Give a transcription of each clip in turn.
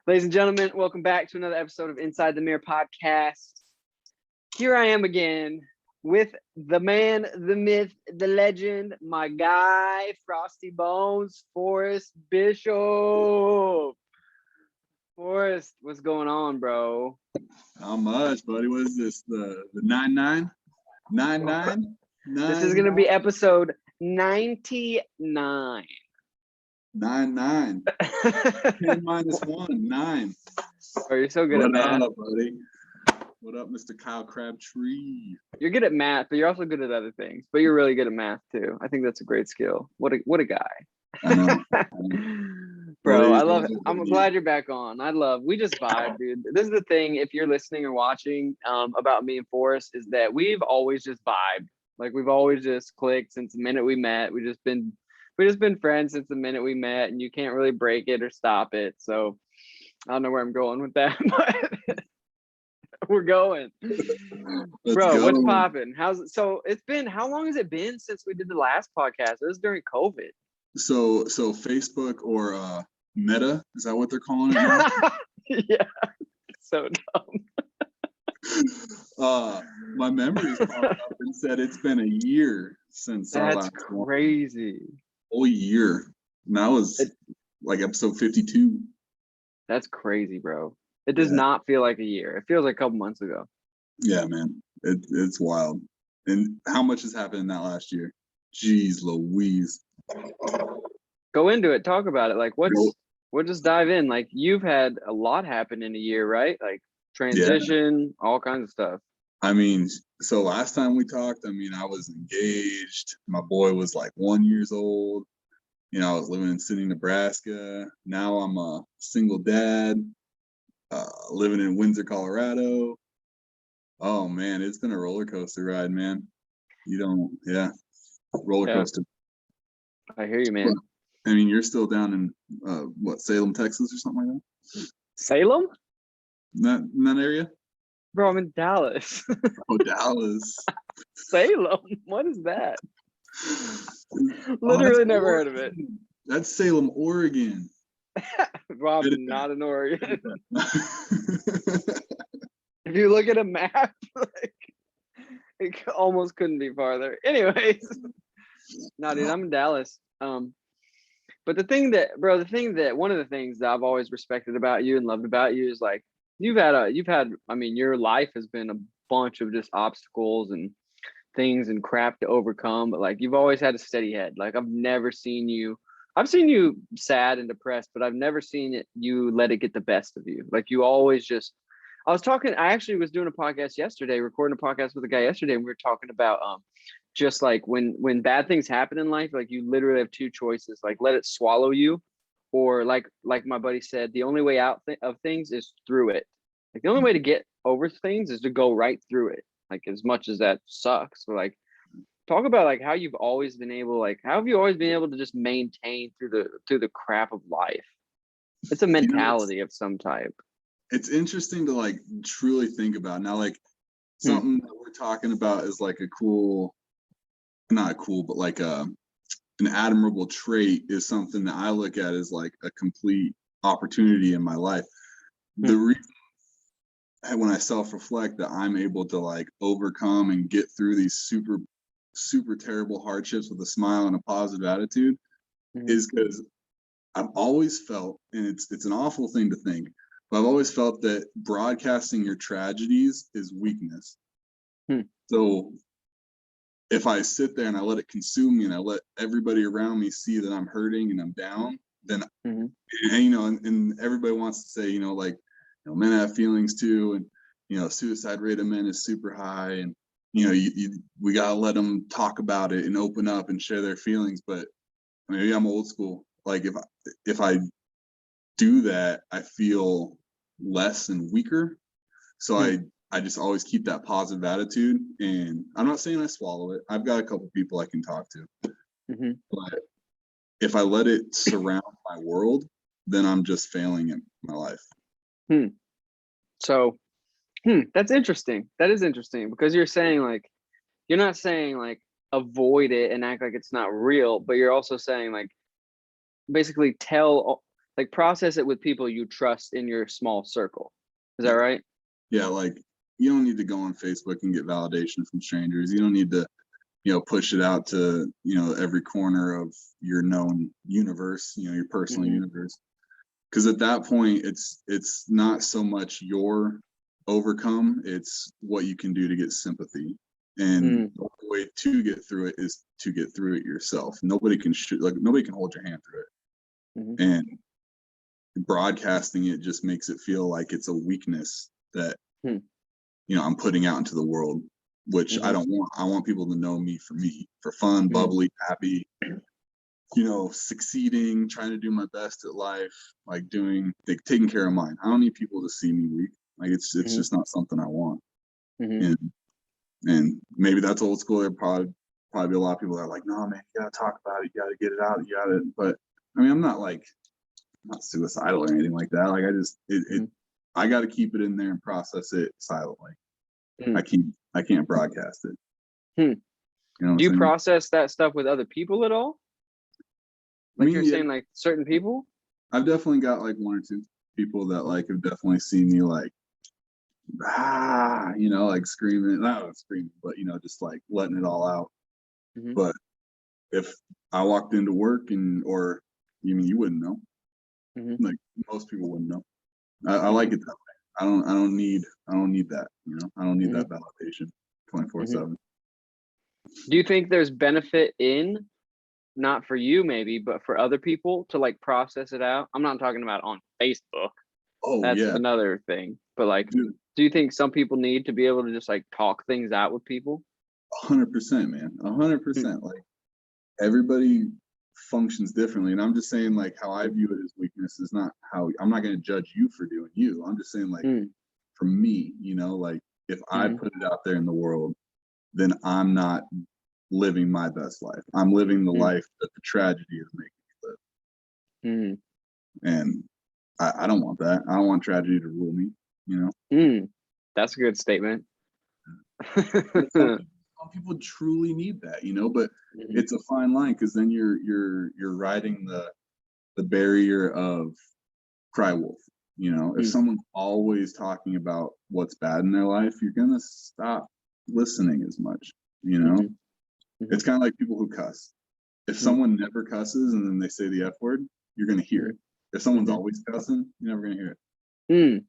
Ladies and gentlemen, welcome back to another episode of Inside the Mirror podcast. Here I am again with the man, the myth, the legend, my guy, Frosty Bones, Forrest Bischof. Forrest, what's going on, bro? How much, buddy? What is this? The 99? 99? This is going to be episode 99. 99. 10 minus 1, 9. Oh, you're so good at math. What up, buddy? What up, Mr. Kyle Crabtree? You're good at math, but you're also good at other things. But you're really good at math too. I think that's a great skill. What a guy. I know. Bro, I love it. I'm glad you're back on. We just vibe, dude. This is the thing, if you're listening or watching about me and Forrest, is that we've always just vibed. Like we've always just clicked since the minute we met. We've just been friends since the minute we met, and you can't really break it or stop it. So I don't know where I'm going with that, but we're going. Bro, what's popping? How long has it been since we did the last podcast? It was during COVID. So Facebook or Meta, is that what they're calling it now? Yeah. So dumb. My memories popped up and said it's been a year since our last one. Crazy. Whole year. And that was like episode 52. That's crazy, bro. It does not feel like a year. It feels like a couple months ago. Yeah, man. It's wild. And how much has happened in that last year? Jeez Louise. Go into it. Talk about it. Like we'll just dive in. Like you've had a lot happen in a year, right? Like transition, all kinds of stuff. I mean, so last time we talked, I was engaged. My boy was like 1 year old. I was living in Sydney, Nebraska. Now I'm a single dad, living in Windsor, Colorado. Oh man, it's been a roller coaster ride, man. Roller coaster. I hear you, man. You're still down in Salem, Texas, or something like that. Salem? In that area? Bro, I'm in Dallas. Oh, Dallas. Salem? What is that? Literally never heard of it. That's Salem, Oregon. Rob, not in Oregon. If you look at a map, it almost couldn't be farther. Anyways, no, dude, I'm in Dallas. But one of the things that I've always respected about you and loved about you is like you've had your life has been a bunch of just obstacles and things and crap to overcome, but like you've always had a steady head. Like I've seen you sad and depressed, but I've never seen you let it get the best of you. Like you always just I actually was doing a podcast yesterday, recording a podcast with a guy yesterday, and we were talking about just like when bad things happen in life, like you literally have two choices, like let it swallow you, or like my buddy said, the only way out of things is through it. Like the only way to get over things is to go right through it. Like as much as that sucks, but like talk about like how you've always been able, to just maintain through the crap of life. It's a mentality of some type. It's interesting to like truly think about now. Like something that we're talking about is like not cool, but like an admirable trait is something that I look at as like a complete opportunity in my life. The reason when I self-reflect that I'm able to like overcome and get through these super, super terrible hardships with a smile and a positive attitude is because I've always felt, and it's an awful thing to think, but I've always felt that broadcasting your tragedies is weakness. So if I sit there and I let it consume me and I let everybody around me see that I'm hurting and I'm down, then and everybody wants to say, men have feelings too, and suicide rate of men is super high, and we gotta let them talk about it and open up and share their feelings. But maybe I'm old school. Like if I do that, I feel less and weaker. So I just always keep that positive attitude, and I'm not saying I swallow it. I've got a couple people I can talk to, but if I let it surround my world, then I'm just failing in my life. So that's interesting. That is interesting, because you're not saying like avoid it and act like it's not real, but you're also saying like basically like process it with people you trust in your small circle. Is that Yeah. right? Yeah, like you don't need to go on Facebook and get validation from strangers. You don't need to, push it out to, every corner of your known universe, your personal Mm-hmm. universe. Because at that point, it's not so much your overcome, it's what you can do to get sympathy. And the only way to get through it is to get through it yourself. Nobody can nobody can hold your hand through it. Mm-hmm. And broadcasting it just makes it feel like it's a weakness that I'm putting out into the world, which I don't want. I want people to know me for fun, bubbly, happy, succeeding, trying to do my best at life, like taking care of mine. I don't need people to see me weak. Like it's just not something I want. And maybe that's old school. There probably be a lot of people that are like, no, man, you gotta talk about it, you gotta get it out, you gotta. But I mean, I'm not suicidal or anything like that. Like I got to keep it in there and process it silently. I can't broadcast it. Do you saying? process that stuff with other people at all? Like you're saying, like certain people? I've definitely got like one or two people that like have definitely seen me like, like screaming, not screaming, but just like letting it all out. But if I walked into work or you wouldn't know. Like most people wouldn't know. I like it that way. I don't need that, I don't need that validation 24/7. Do you think there's benefit in, not for you maybe, but for other people to like process it out? I'm not talking about on Facebook. Oh, that's yeah. another thing. But like, Dude, do you think some people need to be able to just like talk things out with people? 100%, man. 100%. Like everybody functions differently. And I'm just saying like how I view it as weakness is not how I'm not going to judge you for doing you. I'm just saying like for me, like if I put it out there in the world, then I'm not living my best life. I'm living the life that the tragedy is making me live. And I don't want that. I don't want tragedy to rule me, That's a good statement. Some people truly need that, but it's a fine line because then you're riding the barrier of cry wolf. If someone's always talking about what's bad in their life, you're gonna stop listening as much. It's kind of like people who cuss. If someone never cusses and then they say the F word, you're gonna hear it. If someone's always cussing, you're never gonna hear it.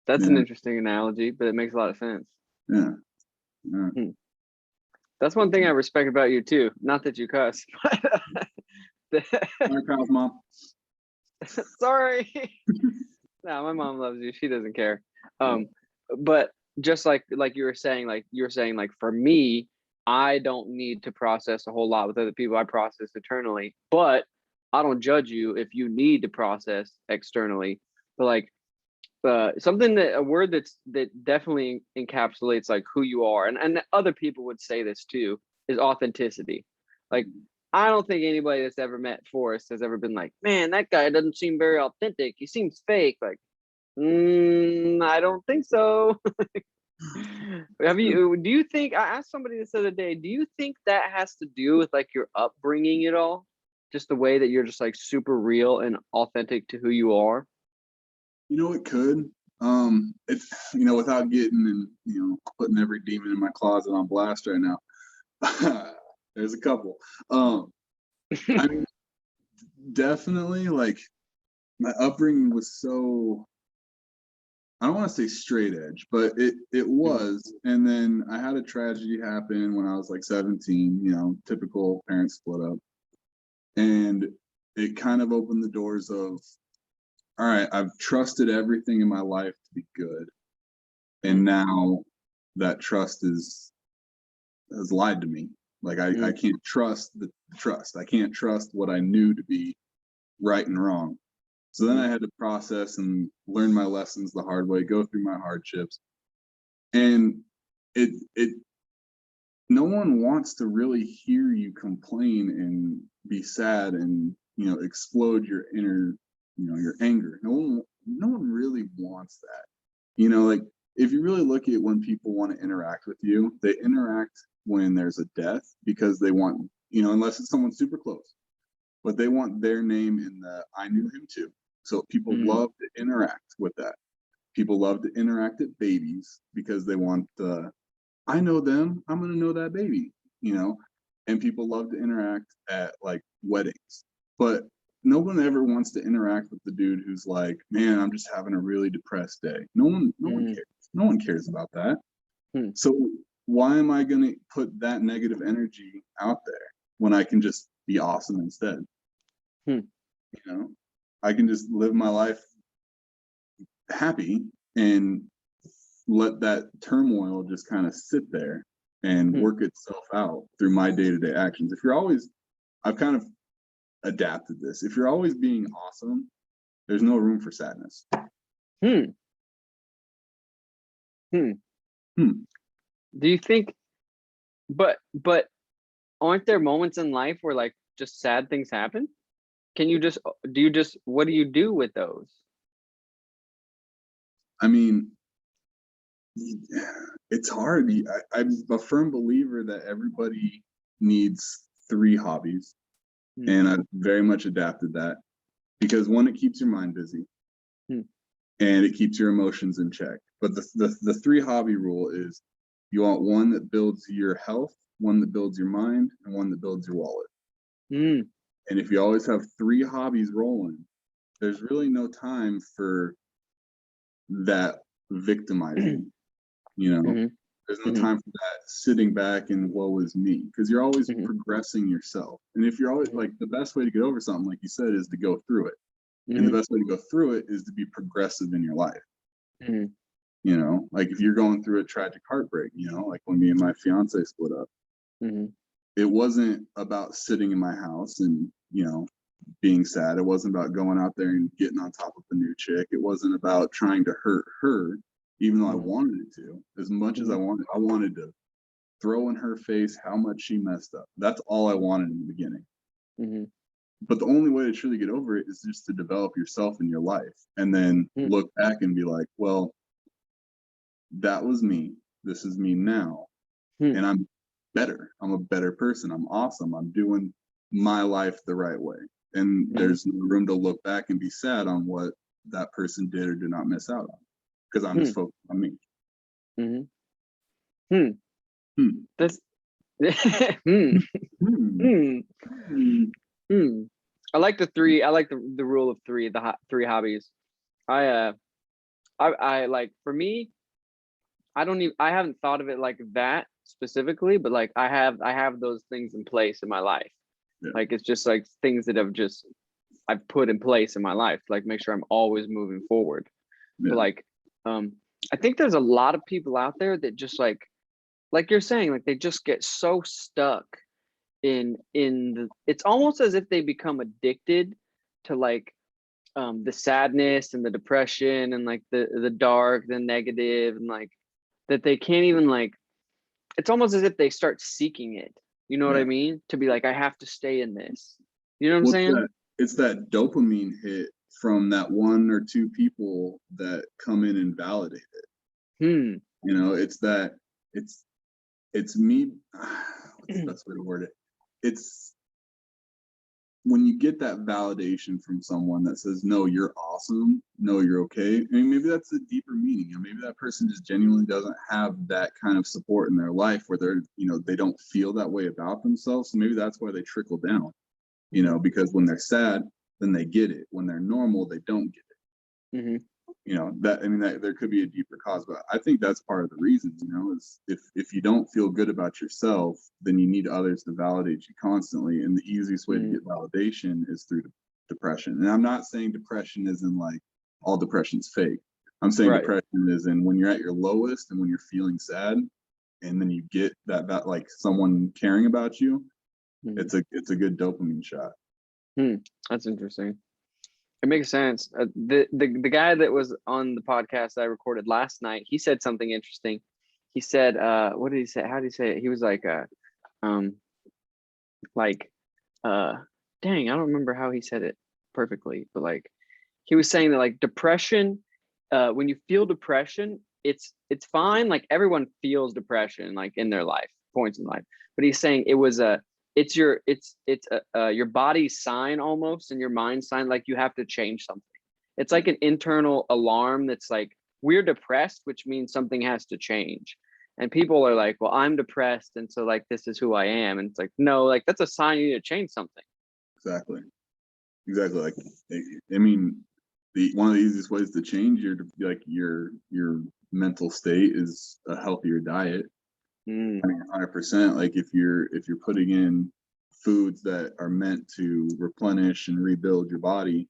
That's an interesting analogy, but it makes a lot of sense. Yeah. That's one thing I respect about you too. Not that you cuss. Sorry, Kyle's mom. Sorry. No, my mom loves you. She doesn't care. But just like you were saying, like for me, I don't need to process a whole lot with other people. I process internally, but I don't judge you if you need to process externally. But like a word that definitely encapsulates like who you are, and other people would say this too, is authenticity. Like I don't think anybody that's ever met Forrest has ever been like, man, that guy doesn't seem very authentic. He seems fake. Like, I don't think so. Do you think, I asked somebody this other day, do you think that has to do with like your upbringing at all? Just the way that you're just like super real and authentic to who you are? It could. It's without getting and putting every demon in my closet on blast right now. There's a couple. I mean, definitely like my upbringing was so, I don't want to say straight edge, but it was. And then I had a tragedy happen when I was like 17, typical parents split up. And it kind of opened the doors of, all right, I've trusted everything in my life to be good. And now that trust has lied to me. Like I can't trust the trust. I can't trust what I knew to be right and wrong. So then I had to process and learn my lessons the hard way, go through my hardships. And no one wants to really hear you complain and be sad and explode your inner, your anger. No one really wants that. Like if you really look at when people want to interact with you, they interact when there's a death because they want, unless it's someone super close, but they want their name in the I knew him too. So people love to interact with that. People love to interact at babies because they want the, I know them, I'm going to know that baby, you know? And people love to interact at like weddings. But no one ever wants to interact with the dude who's like, man, I'm just having a really depressed day. No one cares. No one cares about that. So why am I going to put that negative energy out there when I can just be awesome instead? You know, I can just live my life happy and let that turmoil just kind of sit there and work itself out through my day-to-day actions. If you're always, I've kind of adapted this. If you're always being awesome, there's no room for sadness. Do you think, but aren't there moments in life where like just sad things happen? Can you just, what do you do with those? I mean, it's hard. I'm a firm believer that everybody needs 3 hobbies. And I've very much adapted that because one, it keeps your mind busy and it keeps your emotions in check. But the 3 hobby rule is you want one that builds your health, one that builds your mind, and one that builds your wallet. And if you always have 3 hobbies rolling, there's really no time for that victimizing, you know? There's no time for that sitting back and woe is me, because you're always progressing yourself. And if you're always like, the best way to get over something, like you said, is to go through it. And the best way to go through it is to be progressive in your life. You know, like if you're going through a tragic heartbreak, you know, like when me and my fiance split up, it wasn't about sitting in my house and, you know, being sad. It wasn't about going out there and getting on top of a new chick. It wasn't about trying to hurt her, even though I wanted it to. As much as I wanted to throw in her face how much she messed up. That's all I wanted in the beginning. But the only way to truly get over it is just to develop yourself in your life and then look back and be like, well, that was me. This is me now. And I'm better. I'm a better person. I'm awesome. I'm doing my life the right way. And there's no room to look back and be sad on what that person did or did not miss out on, because I'm just focused on me. That's I like the 3. I like the rule of 3, the 3 hobbies. I like, for me, I haven't thought of it like that specifically, but like I have those things in place in my life. Like it's just like things that I've put in place in my life to like make sure I'm always moving forward. But like I think there's a lot of people out there that just like you're saying, like they just get so stuck in it's almost as if they become addicted to like the sadness and the depression and like the dark, the negative, and like that they can't even like, it's almost as if they start seeking it. You know what I mean? To be like, I have to stay in this. You know what I'm saying? It's that dopamine hit from that 1 or 2 people that come in and validate it. You know, it's me. What's the best way to word it? It's when you get that validation from someone that says, no, you're awesome, no, you're okay. I mean, maybe that's a deeper meaning. You know, maybe that person just genuinely doesn't have that kind of support in their life where they're, you know, they don't feel that way about themselves. So maybe that's why they trickle down, you know, because when they're sad, then they get it. When they're normal, they don't get it. You know, that, I mean, that there could be a deeper cause, but I think that's part of the reason, you know, is if you don't feel good about yourself, then you need others to validate you constantly. And the easiest way to get validation is through depression. And I'm not saying depression is in like all depression's fake. I'm saying depression is in when you're at your lowest and when you're feeling sad, and then you get that like someone caring about you. It's a good dopamine shot. That's interesting. It makes sense. The guy that was on the podcast I recorded last night, he said something interesting. He said, what did he say? How did he say it? He was like, dang, I don't remember how he said it perfectly, but like, he was saying that like depression, when you feel depression, it's fine. Like everyone feels depression, like in their life, points in life. But he's saying it's your body's sign almost, and your mind's sign, like you have to change something. It's like an internal alarm that's like, we're depressed, which means something has to change. And people are like, well, I'm depressed, and so like this is who I am. And it's like, no, like that's a sign you need to change something. Exactly. Like, I mean, one of the easiest ways to change your mental state is a healthier diet. Mm, 100%. Like if you're putting in foods that are meant to replenish and rebuild your body,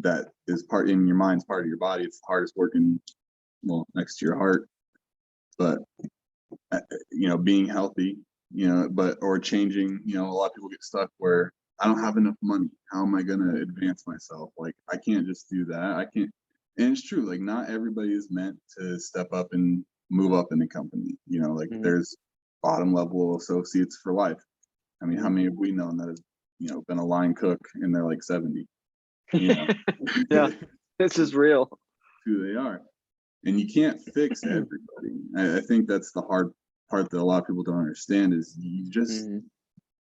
that is part in your mind's part of your body. It's the hardest working, well, next to your heart. But being healthy, or changing. A lot of people get stuck where I don't have enough money. How am I going to advance myself? Like I can't just do that. I can't. And it's true. Like not everybody is meant to step up and move up in the company. Like there's bottom level associates for life. I mean, how many have we known that have, been a line cook and they're like 70? yeah, this is real. Who they are. And you can't fix everybody. I think that's the hard part that a lot of people don't understand is you just,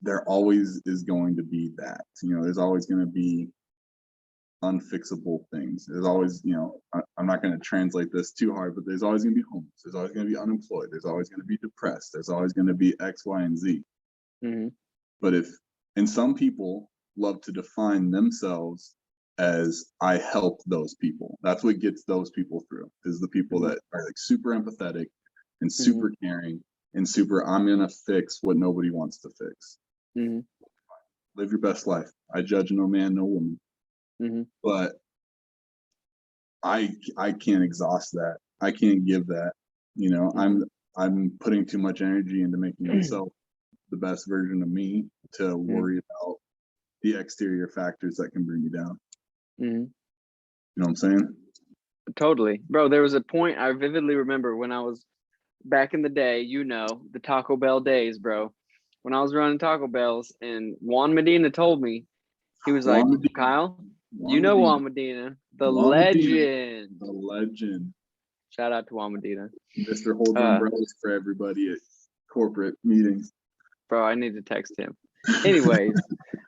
there always is going to be that. There's always going to be unfixable things. There's always, I'm not going to translate this too hard, but there's always going to be homeless. There's always going to be unemployed. There's always going to be depressed. There's always going to be X, Y, and Z. But and some people love to define themselves as I help those people. That's what gets those people through, is the people that are like super empathetic and super caring and super, I'm going to fix what nobody wants to fix. Live your best life. I judge no man, no woman. But I can't exhaust that. I can't give that. I'm putting too much energy into making myself the best version of me to worry about the exterior factors that can bring me down. You know what I'm saying? Totally. Bro, there was a point I vividly remember when I was back in the day, the Taco Bell days, bro. When I was running Taco Bells, and Juan Medina told me, he was like, Kyle, Juan Medina, the legend. The legend. Shout out to Juan Medina. Mr. Holds umbrellas for everybody at corporate meetings. Bro, I need to text him. Anyways,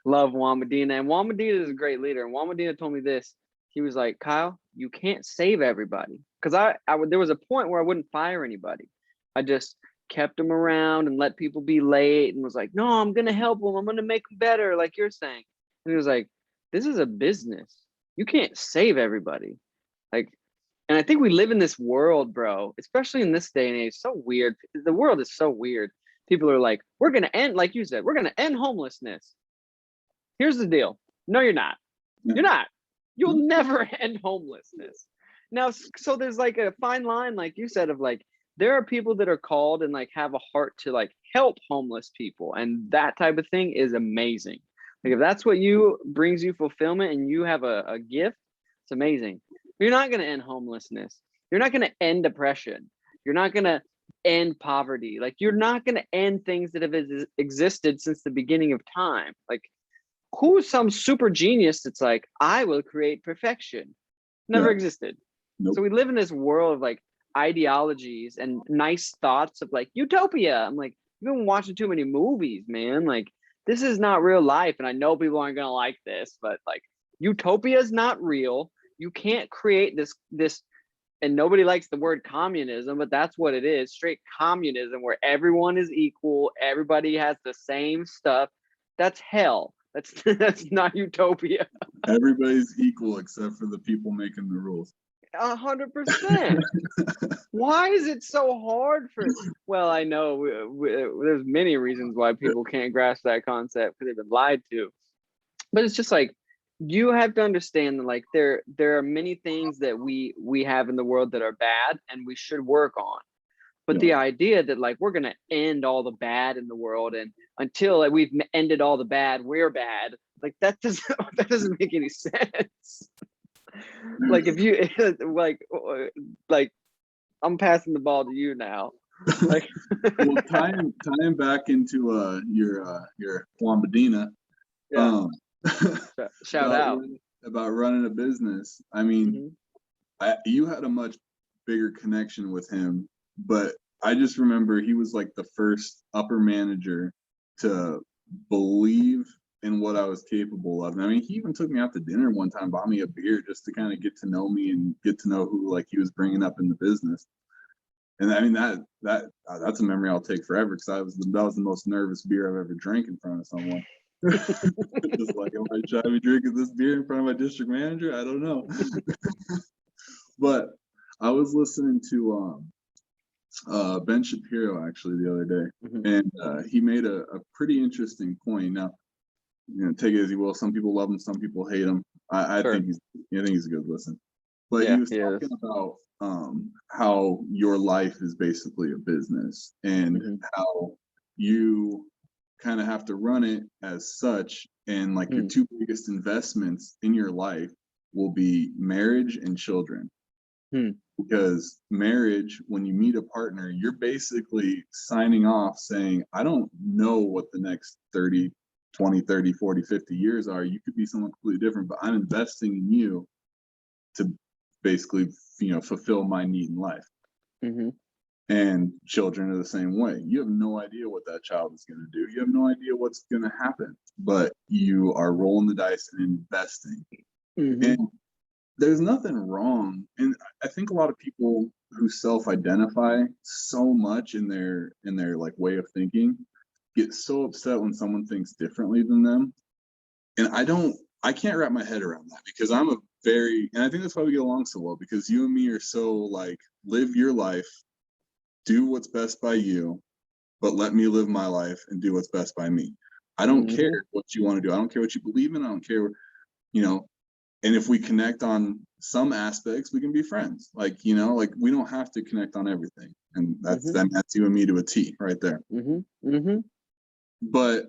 love Juan Medina. And Juan Medina is a great leader. And Juan Medina told me this. He was like, Kyle, you can't save everybody. Because there was a point where I wouldn't fire anybody. I just kept them around and let people be late and was like, no, I'm going to help them. I'm going to make them better, like you're saying. And he was like, this is a business. You can't save everybody. Like, and I think we live in this world, bro, especially in this day and age. So weird. The world is so weird. People are like, we're going to end, like you said, we're going to end homelessness. Here's the deal. No, you're not. You're not. You'll never end homelessness. Now, so there's like a fine line, like you said, of like, there are people that are called and like have a heart to like help homeless people. And that type of thing is amazing. Like if that's what brings you fulfillment and you have a gift, it's amazing. You're not going to end homelessness. You're not going to end depression. You're not going to end poverty. Like you're not going to end things that have existed since the beginning of time. Like who's some super genius that's like, I will create perfection? Never existed. Nope. So we live in this world of like ideologies and nice thoughts of like utopia. I'm like, you've been watching too many movies, man. Like this is not real life. And I know people aren't going to like this, but like utopia is not real. You can't create this, and nobody likes the word communism, but that's what it is. Straight communism where everyone is equal. Everybody has the same stuff. That's hell. That's not utopia. Everybody's equal except for the people making the rules. 100%. Why is it so hard for? Well, I know there's many reasons why people can't grasp that concept because they've been lied to. But it's just like you have to understand that like there are many things that we have in the world that are bad and we should work on. But the idea that like we're gonna end all the bad in the world and until like, we've ended all the bad, we're bad. Like that doesn't make any sense. Like if you like I'm passing the ball to you now. Like well, tying back into your Juan Medina. Shout out about running a business. I mean, you had a much bigger connection with him, but I just remember he was like the first upper manager to believe in what I was capable of. And I mean, he even took me out to dinner one time, bought me a beer just to kind of get to know me and get to know who like he was bringing up in the business. And I mean, that's a memory I'll take forever, because that was the most nervous beer I've ever drank in front of someone. Just like, am I trying to be drinking this beer in front of my district manager? I don't know. But I was listening to Ben Shapiro actually the other day, and he made a pretty interesting point. Now, take it as you will. Some people love him, some people hate him. I think he's a good listen. But he was talking about how your life is basically a business, and how you kind of have to run it as such. And like your two biggest investments in your life will be marriage and children. Because marriage, when you meet a partner, you're basically signing off saying, I don't know what the next 30, 20, 30, 40, 50 years are. You could be someone completely different, but I'm investing in you to basically, fulfill my need in life. And children are the same way. You have no idea what that child is going to do. You have no idea what's going to happen, but you are rolling the dice and investing. And there's nothing wrong. And I think a lot of people who self-identify so much in their like way of thinking get so upset when someone thinks differently than them. And I can't wrap my head around that, because and I think that's why we get along so well, because you and me are so like, live your life, do what's best by you, but let me live my life and do what's best by me. I don't care what you want to do. I don't care what you believe in. I don't care, and if we connect on some aspects, we can be friends. Like, like we don't have to connect on everything. And that's you and me to a T right there. But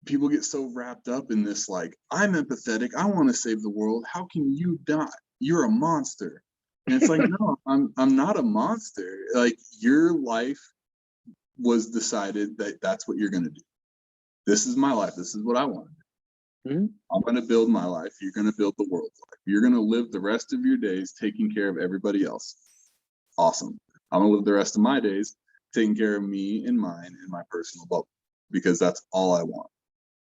people get so wrapped up in this, like, I'm empathetic, I want to save the world. How can you not? You're a monster. And it's like, no, I'm not a monster. Like, your life was decided that that's what you're going to do. This is my life. This is what I want to do. I'm going to build my life. You're going to build the world's life. You're going to live the rest of your days taking care of everybody else. Awesome. I'm going to live the rest of my days taking care of me and mine and my personal bubble, because that's all I want.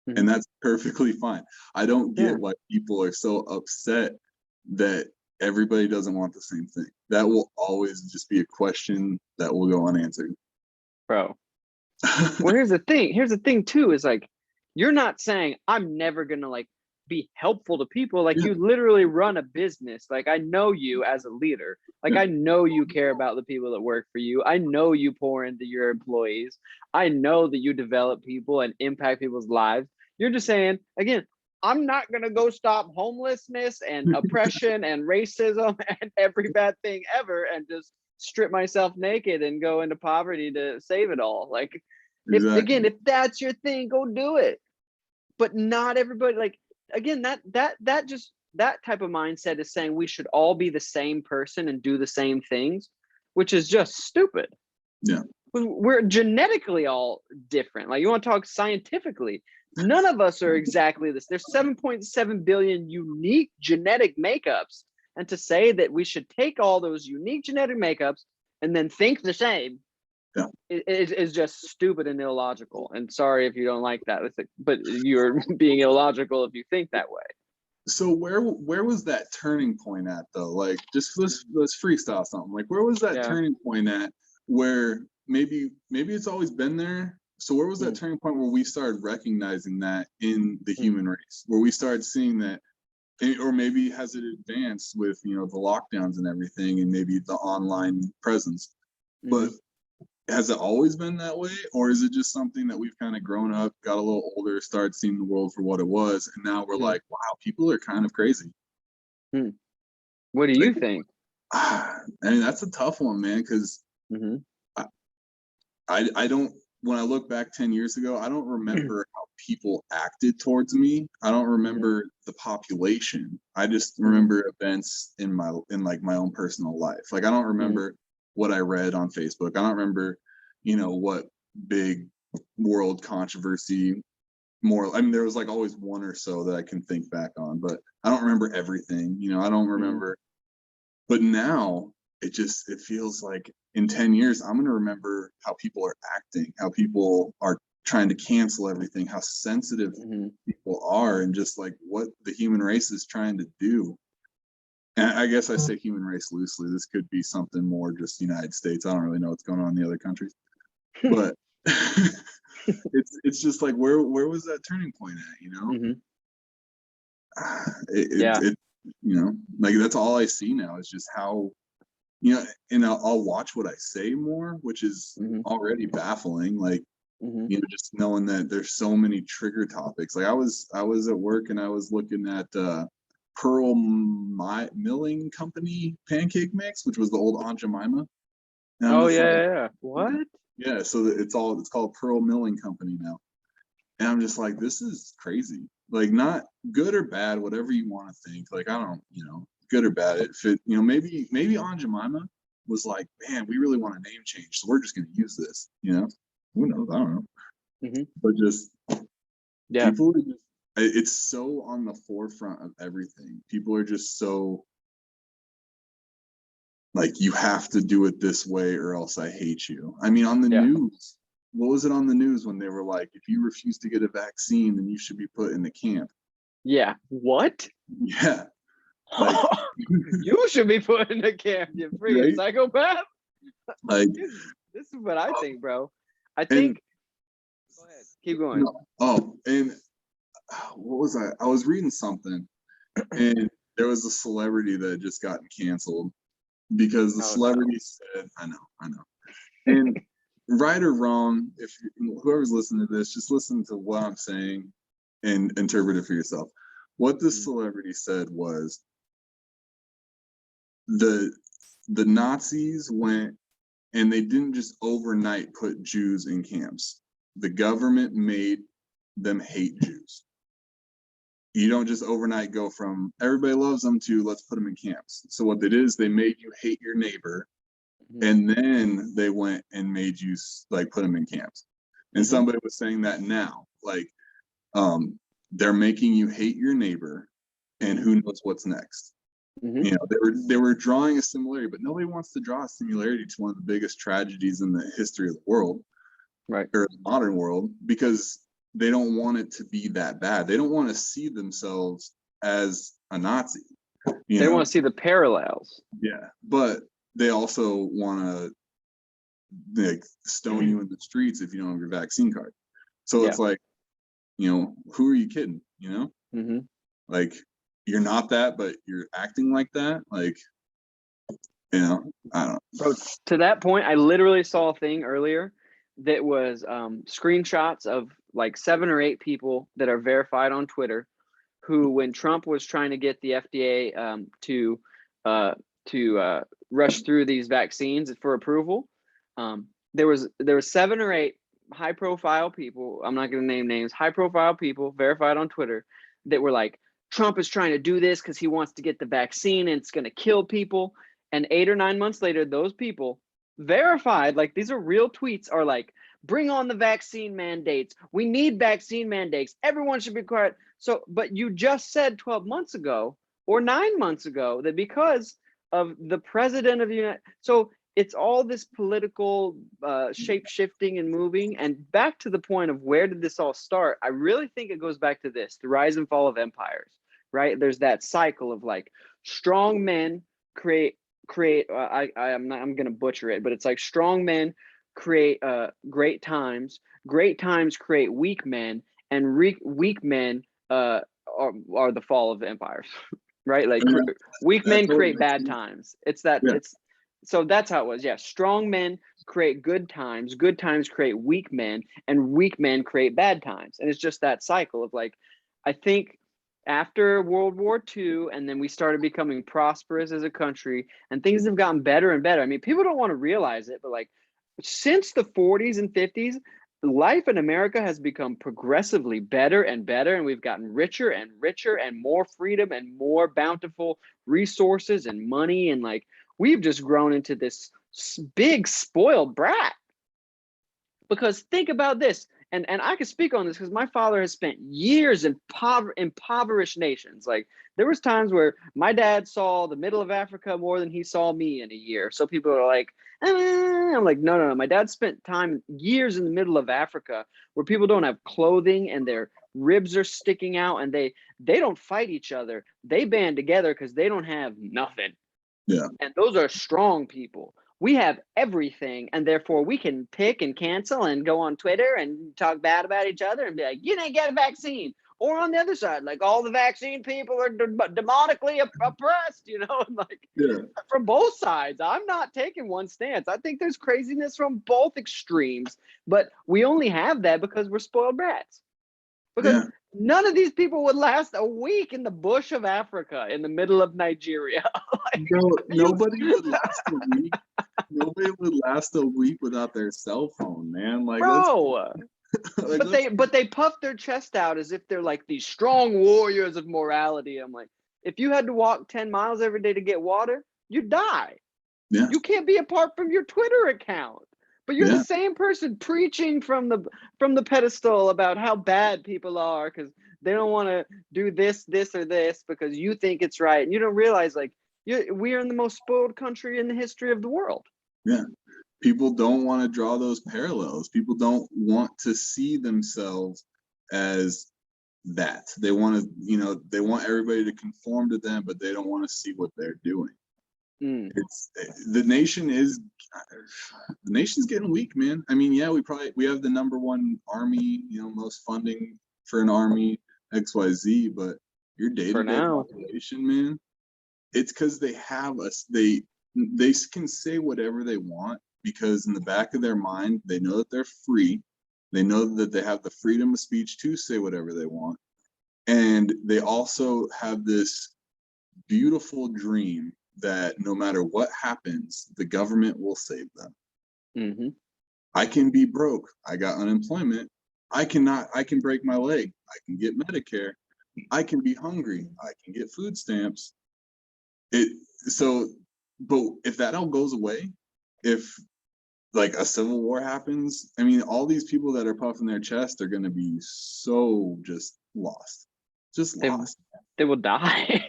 And that's perfectly fine. I don't get why people are so upset that everybody doesn't want the same thing. That will always just be a question that will go unanswered. Bro. Well, here's the thing too, is like, you're not saying I'm never gonna like be helpful to people. Like, you literally run a business. Like, I know you as a leader. Like, I know you care about the people that work for you. I know you pour into your employees. I know that you develop people and impact people's lives. You're just saying, again, I'm not gonna go stop homelessness and oppression and racism and every bad thing ever and just strip myself naked and go into poverty to save it all. Like, if that's your thing, go do it. But not everybody. Like, again, that type of mindset is saying we should all be the same person and do the same things, which is just stupid. Yeah. We're genetically all different. Like, you want to talk scientifically, none of us are exactly this. There's 7.7 billion unique genetic makeups. And to say that we should take all those unique genetic makeups and then think the same is just stupid and illogical. And sorry if you don't like that, but you're being illogical if you think that way. So where was that turning point at, though? Like, just let's freestyle something. Like, where was that turning point at where maybe it's always been there? So where was that turning point where we started recognizing that in the human race, where we started seeing that? Or maybe has it advanced with, the lockdowns and everything, and maybe the online presence? But has it always been that way, or is it just something that we've kind of grown up, got a little older, started seeing the world for what it was, and now we're like, wow, people are kind of crazy? What do you think? I mean, that's a tough one, man, because I don't. When I look back 10 years ago, I don't remember how people acted towards me. I don't remember the population. I just remember events in my own personal life. Like, I don't remember what I read on Facebook. I don't remember, what big world controversy I mean, there was like always one or so that I can think back on, but I don't remember everything. I don't remember. But now it feels like in 10 years, I'm going to remember how people are acting, how people are trying to cancel everything, how sensitive people are, and just like what the human race is trying to do. And I guess I say human race loosely. This could be something more just United States. I don't really know what's going on in the other countries, but it's just like where was that turning point at? You know, it you know, like that's all I see now is just how, you know, and I'll watch what I say more, which is already baffling. Like, you know, just knowing that there's so many trigger topics. Like I was at work and I was looking at Pearl Milling Company pancake mix, which was the old Aunt Jemima. Oh yeah. What? Yeah, so it's called Pearl Milling Company now. And I'm just like, this is crazy. Like, not good or bad, whatever you want to think. Like, I don't, you know, good or bad. If it, you know, maybe Aunt Jemima was like, man, we really want a name change, so we're just gonna use this. You know, who knows? I don't know. But just people are just, it's so on the forefront of everything. People are just so like, you have to do it this way or else I hate you. I mean, on the news, what was it on the news when they were like, if you refuse to get a vaccine, then you should be put in the camp? Yeah. What? Yeah. Like, you should be put in the camp, you freaking psychopath. Like, this is what I think, bro. I think. Go ahead. Keep going. Oh, and what was I was reading something, and there was a celebrity that had just gotten canceled because the celebrity said, I know. And right or wrong, if whoever's listening to this, just listen to what I'm saying and interpret it for yourself. What this celebrity said was the Nazis went and they didn't just overnight put Jews in camps. The government made them hate Jews. You don't just overnight go from everybody loves them to let's put them in camps. So what they did is they made you hate your neighbor, and then they went and made you like put them in camps. And somebody was saying that now, like, they're making you hate your neighbor, and who knows what's next. You know, they were drawing a similarity, but nobody wants to draw a similarity to one of the biggest tragedies in the history of the world, right, or the modern world, because they don't want it to be that bad. They don't want to see themselves as a Nazi. They want to see the parallels. Yeah, but they also want to like stone you in the streets if you don't have your vaccine card. So it's like, you know, who are you kidding? You know, like, you're not that, but you're acting like that. Like, you know, I don't know. Bro, to that point, I literally saw a thing earlier that was screenshots of like 7 or 8 people that are verified on Twitter, who, when Trump was trying to get the FDA to rush through these vaccines for approval, there was 7 or 8 high profile people, I'm not going to name names, high profile people verified on Twitter that were like, Trump is trying to do this because he wants to get the vaccine and it's going to kill people. And 8 or 9 months later, those people verified, like, these are real tweets, are like, bring on the vaccine mandates. We need vaccine mandates. Everyone should be quiet. So, but you just said 12 months ago or 9 months ago that because of the president of the United, so it's all this political shape shifting and moving. And back to the point of where did this all start? I really think it goes back to this, the rise and fall of empires, right? There's that cycle of like strong men create I'm going to butcher it, but it's like strong men create great times create weak men, and weak men are the fall of empires. Right? Like, weak men create bad times. It's that it's so that's how it was. Yeah, strong men create good times create weak men, and weak men create bad times. And it's just that cycle of like, I think after World War II, and then we started becoming prosperous as a country, and things have gotten better and better. I mean, people don't want to realize it, but like, since the 40s and 50s, life in America has become progressively better and better, and we've gotten richer and richer, and more freedom and more bountiful resources and money, and like, we've just grown into this big spoiled brat. Because think about this, and I can speak on this because my father has spent years in impoverished nations. Like there was times where my dad saw the middle of Africa more than he saw me in a year. So people are like, I'm like, no. My dad spent time years in the middle of Africa where people don't have clothing and their ribs are sticking out, and they don't fight each other. They band together because they don't have nothing. Yeah. And those are strong people. We have everything, and therefore we can pick and cancel and go on Twitter and talk bad about each other and be like, you didn't get a vaccine. Or on the other side, like all the vaccine people are demonically oppressed, you know, like Yeah. from both sides. I'm not taking one stance. I think there's craziness from both extremes, but we only have that because we're spoiled brats. Because none of these people would last a week in the bush of Africa in the middle of Nigeria. Like, nobody would last a week. Nobody would last a week without their cell phone, man. Like, bro. like, but they puff their chest out as if they're like these strong warriors of morality. I'm like, if you had to walk 10 miles every day to get water, you'd die. Yeah. You can't be apart from your Twitter account. But you're the same person preaching from the pedestal about how bad people are because they don't want to do this, or this because you think it's right. And you don't realize like we are in the most spoiled country in the history of the world. Yeah. People don't want to draw those parallels. People don't want to see themselves as that. They want to, you know, they want everybody to conform to them, but they don't want to see what they're doing. It's the nation's getting weak, man. I mean, yeah, we have the #1 army, you know, most funding for an army, XYZ, but your day-to-day population, man, it's because they have us. They can say whatever they want because in the back of their mind, they know that they're free. They know that they have the freedom of speech to say whatever they want. And they also have this beautiful dream that no matter what happens, the government will save them. I can be broke. I got unemployment. I can break my leg. I can get Medicare. I can be hungry. I can get food stamps. But if that all goes away, if like a civil war happens, I mean, all these people that are puffing their chest are going to be so just lost. They will die.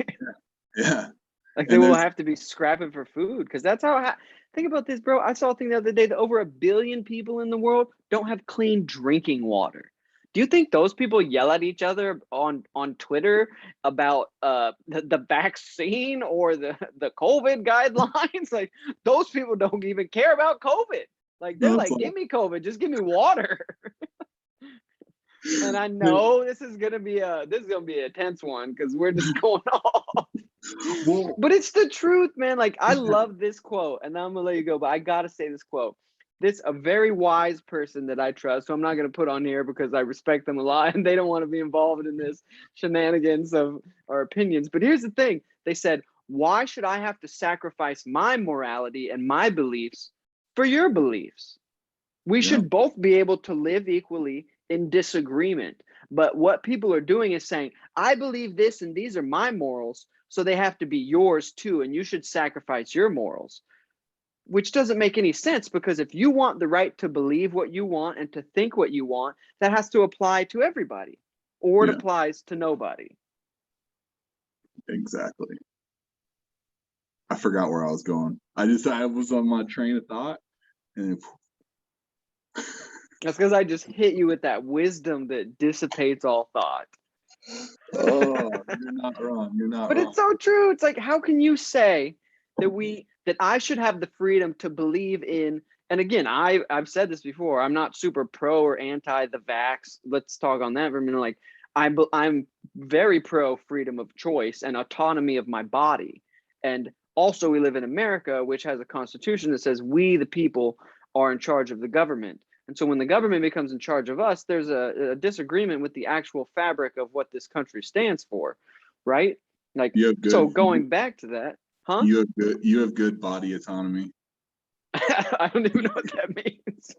Yeah. Like they will have to be scrapping for food because that's how. Think about this, bro. I saw a thing the other day that over 1 billion people in the world don't have clean drinking water. Do you think those people yell at each other on Twitter about the vaccine or the COVID guidelines? Like those people don't even care about COVID. Like they're like, give me COVID, just give me water. And I know this is gonna be a tense one because we're just going off. But it's the truth, man. Like I love this quote, and I'm gonna let you go, but I gotta say this quote. This a very wise person that I trust, so I'm not gonna put on here because I respect them a lot, and they don't want to be involved in this shenanigans of our opinions. But here's the thing: they said, "Why should I have to sacrifice my morality and my beliefs for your beliefs? We should both be able to live equally in disagreement." But what people are doing is saying, I believe this and these are my morals, so they have to be yours too, and you should sacrifice your morals, which doesn't make any sense because if you want the right to believe what you want and to think what you want, that has to apply to everybody, or it applies to nobody. Exactly. I forgot where I was going. I was on my train of thought and That's because I just hit you with that wisdom that dissipates all thought. Oh, you're not wrong. You're not but wrong. It's so true. It's like, how can you say that I should have the freedom to believe in, and again, I've said this before, I'm not super pro or anti the vax. Let's talk on that for a minute. Like I'm very pro freedom of choice and autonomy of my body. And also we live in America, which has a constitution that says we, the people, are in charge of the government. And so when the government becomes in charge of us, there's a disagreement with the actual fabric of what this country stands for, right? Like, so going back to that, huh? You have good body autonomy. I don't even know what that means.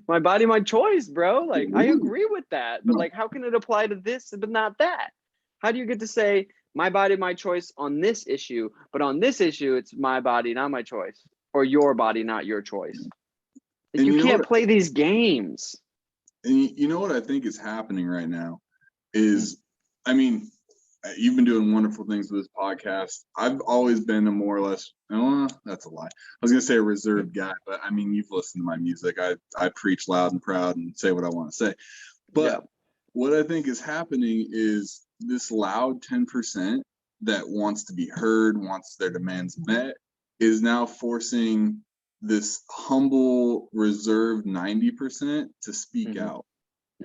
My body, my choice, bro. Like, I agree with that, but like, how can it apply to this but not that? How do you get to say my body, my choice on this issue, but on this issue, it's my body, not my choice, or your body, not your choice? And You you know can't what? play these games. And you know what I think is happening right now is, I mean, you've been doing wonderful things with this podcast. I've always been a more or less, oh, that's a lie. I was gonna say a reserved guy, but I mean, you've listened to my music. I preach loud and proud and say what I want to say. But what I think is happening is this loud 10% that wants to be heard, wants their demands met, is now forcing this humble, reserved 90% to speak out.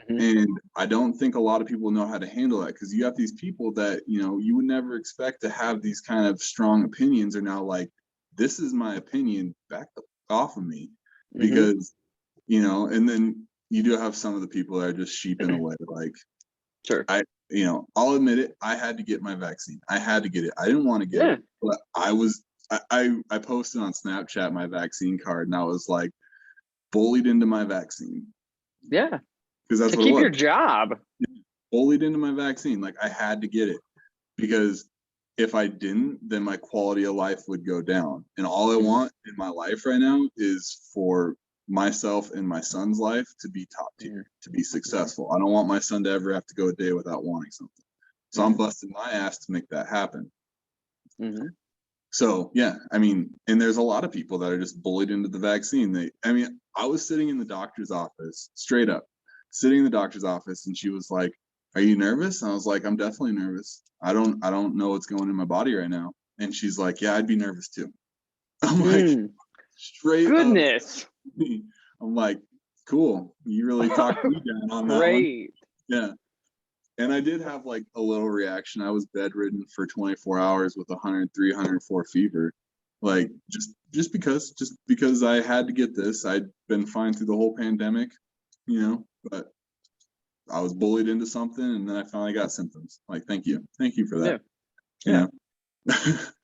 And I don't think a lot of people know how to handle that, because you have these people that, you know, you would never expect to have these kind of strong opinions are now like, this is my opinion, back the off of me. Because, you know, and then you do have some of the people that are just sheeping away. Like, Sure. you know, I'll admit it, I had to get my vaccine. I had to get it. I didn't want to get it, but I posted on Snapchat my vaccine card, and I was like bullied into my vaccine. Yeah. Because that's to what keep it was. your job. Bullied into my vaccine. Like, I had to get it, because if I didn't, then my quality of life would go down. And all I want in my life right now is for myself and my son's life to be top tier, to be successful. I don't want my son to ever have to go a day without wanting something. So I'm busting my ass to make that happen. So yeah, I mean, and there's a lot of people that are just bullied into the vaccine. I was sitting in the doctor's office, straight up sitting in the doctor's office, and she was like, "Are you nervous?" And I was like, "I'm definitely nervous. I don't know what's going in my body right now." And she's like, "Yeah, I'd be nervous too." I'm like, straight goodness. up. I'm like, cool. You really talked me down on that one. Great. Yeah. And I did have like a little reaction. I was bedridden for 24 hours with 103, 104 fever. Like, just because I had to get this. I'd been fine through the whole pandemic, you know, but I was bullied into something, and then I finally got symptoms. Like, thank you for that. Yeah.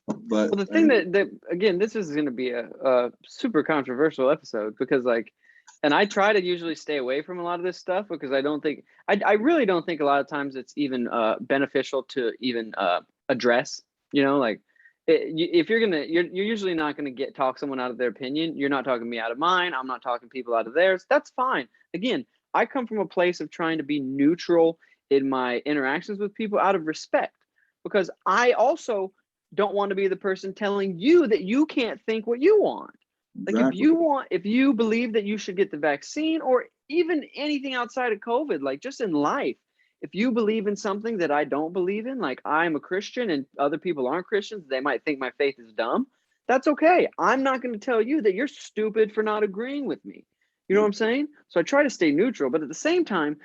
But well, the thing that again, this is going to be a super controversial episode, because like, and I try to usually stay away from a lot of this stuff, because I don't think I really don't think a lot of times it's even beneficial to even address, you know, like if you're usually not going to talk someone out of their opinion. You're not talking me out of mine. I'm not talking people out of theirs. That's fine. Again, I come from a place of trying to be neutral in my interactions with people out of respect, because I also don't want to be the person telling you that you can't think what you want. Like, if you believe that you should get the vaccine, or even anything outside of COVID, like just in life, if you believe in something that I don't believe in, like I'm a Christian and other people aren't Christians, they might think my faith is dumb. That's okay. I'm not going to tell you that you're stupid for not agreeing with me. You know what I'm saying? So I try to stay neutral, but at the same time,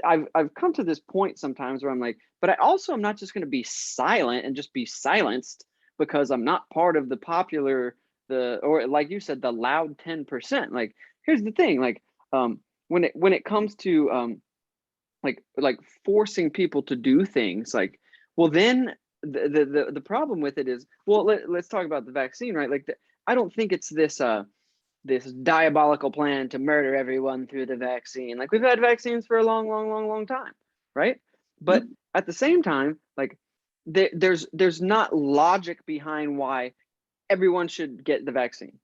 I've come to this point sometimes where I'm like, but I also am not just going to be silent and just be silenced because I'm not part of the popular, or like you said, the loud 10%. Like, here's the thing, like when it comes to like forcing people to do things, like, well, then the problem with it is, well, let's talk about the vaccine, right? Like, I don't think it's this diabolical plan to murder everyone through the vaccine. Like, we've had vaccines for a long time, right? But at the same time, like, there's not logic behind why everyone should get the vaccine.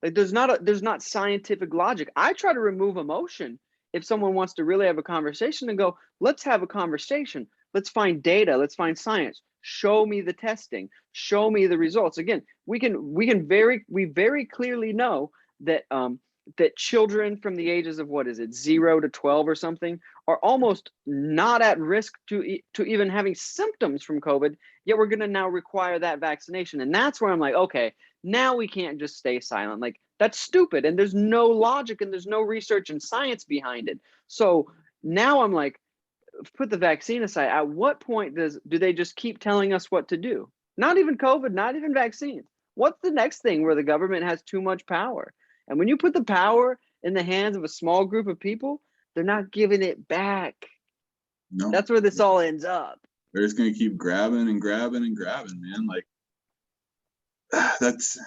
Like, there's not scientific logic. I try to remove emotion. If someone wants to really have a conversation, and go, let's have a conversation. Let's find data. Let's find science. Show me the testing. Show me the results. Again, we very clearly know that that children from the ages of, what is it, 0 to 12 or something, are almost not at risk to even having symptoms from COVID. Yet we're going to now require that vaccination, and that's where I'm like, okay, now we can't just stay silent. Like, that's stupid, and there's no logic, and there's no research and science behind it. So now I'm like, put the vaccine aside. At what point do they just keep telling us what to do? Not even COVID, not even vaccines. What's the next thing where the government has too much power? And when you put the power in the hands of a small group of people, they're not giving it back. No. That's where this all ends up. They're just gonna keep grabbing and grabbing and grabbing, man. Like, that's.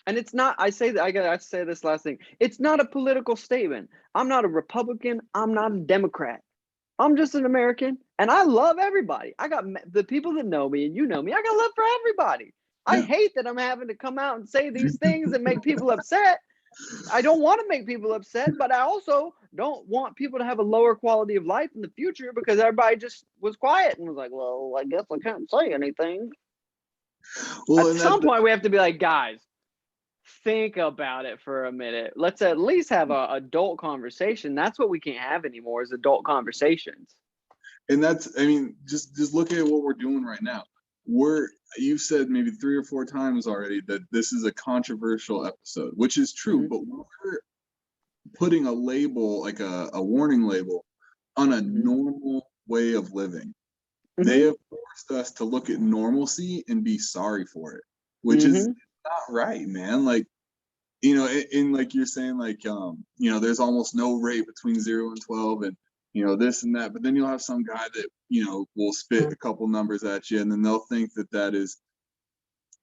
And it's not, I gotta say this last thing. It's not a political statement. I'm not a Republican. I'm not a Democrat. I'm just an American, and I love everybody. I got the people that know me, and you know me. I got love for everybody. Yeah. I hate that I'm having to come out and say these things and make people upset, I don't want to make people upset, but I also don't want people to have a lower quality of life in the future because everybody just was quiet and was like, well, I guess I can't say anything. Well, At and some point, we have to be like, guys, think about it for a minute. Let's at least have a adult conversation. That's what we can't have anymore is adult conversations. that's, I mean, just look at what we're doing right now. You've said maybe 3 or 4 times already that this is a controversial episode, which is true, Mm-hmm. but we're putting a label, like a warning label, on a Mm-hmm. normal way of living. Mm-hmm. They have forced us to look at normalcy and be sorry for it, which is Mm-hmm. not right, man. Like, in like you're saying, like, there's almost no rate between 0 and 12 and, this and that, but then you'll have some guy that, will spit a couple numbers at you and then they'll think that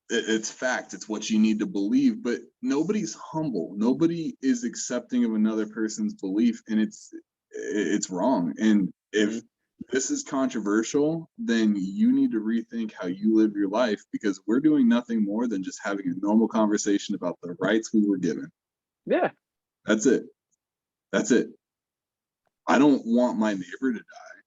it's fact. It's what you need to believe, but nobody's humble. Nobody is accepting of another person's belief, and it's wrong. And Mm-hmm. if this is controversial, then you need to rethink how you live your life because we're doing nothing more than just having a normal conversation about the rights we were given. Yeah. That's it. That's it. I don't want my neighbor to die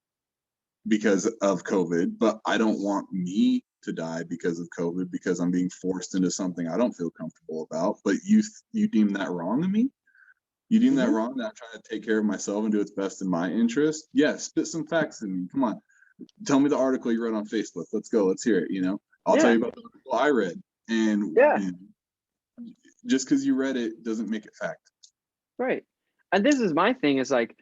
because of COVID, but I don't want me to die because of COVID because I'm being forced into something I don't feel comfortable about. But you deem that wrong of me? You deem that Mm-hmm. wrong that I'm trying to take care of myself and do what's best in my interest? Yeah, spit some facts at me. Come on. Tell me the article you read on Facebook. Let's go. Let's hear it. I'll tell Yeah. you about the article I read. And, Yeah. just because you read it doesn't make it fact. Right. And this is my thing is like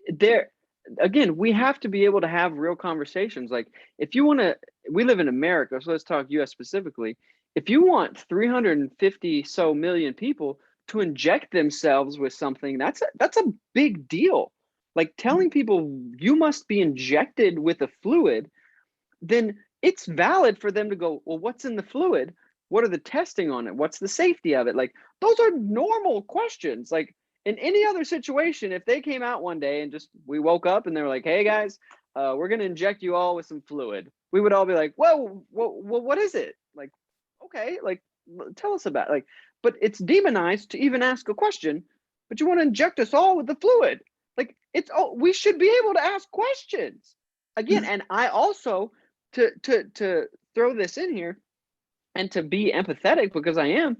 there again, we have to be able to have real conversations. Like if you want to, we live in America, so let's talk US specifically. If you want 350 so million people to inject themselves with something, that's a big deal. Like telling people you must be injected with a fluid, then it's valid for them to go, well, what's in the fluid? What are the testing on it? What's the safety of it? Like those are normal questions. Like in any other situation, if they came out one day and just we woke up and they were like, hey guys, we're gonna inject you all with some fluid, we would all be like, whoa, what is it? Like, okay, like tell us about it. Like, but it's demonized to even ask a question, but you want to inject us all with the fluid. Like we should be able to ask questions. Again, and I also to throw this in here and to be empathetic because I am.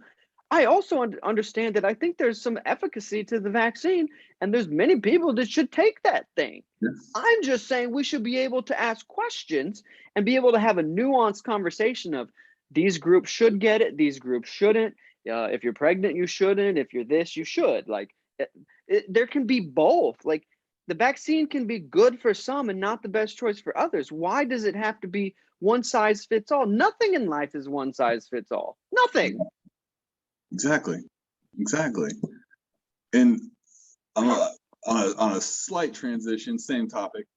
I also understand that I think there's some efficacy to the vaccine, and there's many people that should take that thing. Yes. I'm just saying we should be able to ask questions and be able to have a nuanced conversation of these groups should get it, these groups shouldn't. If you're pregnant, you shouldn't. If you're this, you should. Like, there can be both. Like, the vaccine can be good for some and not the best choice for others. Why does it have to be one size fits all? Nothing in life is one size fits all. Nothing. Exactly. And on a slight transition, same topic,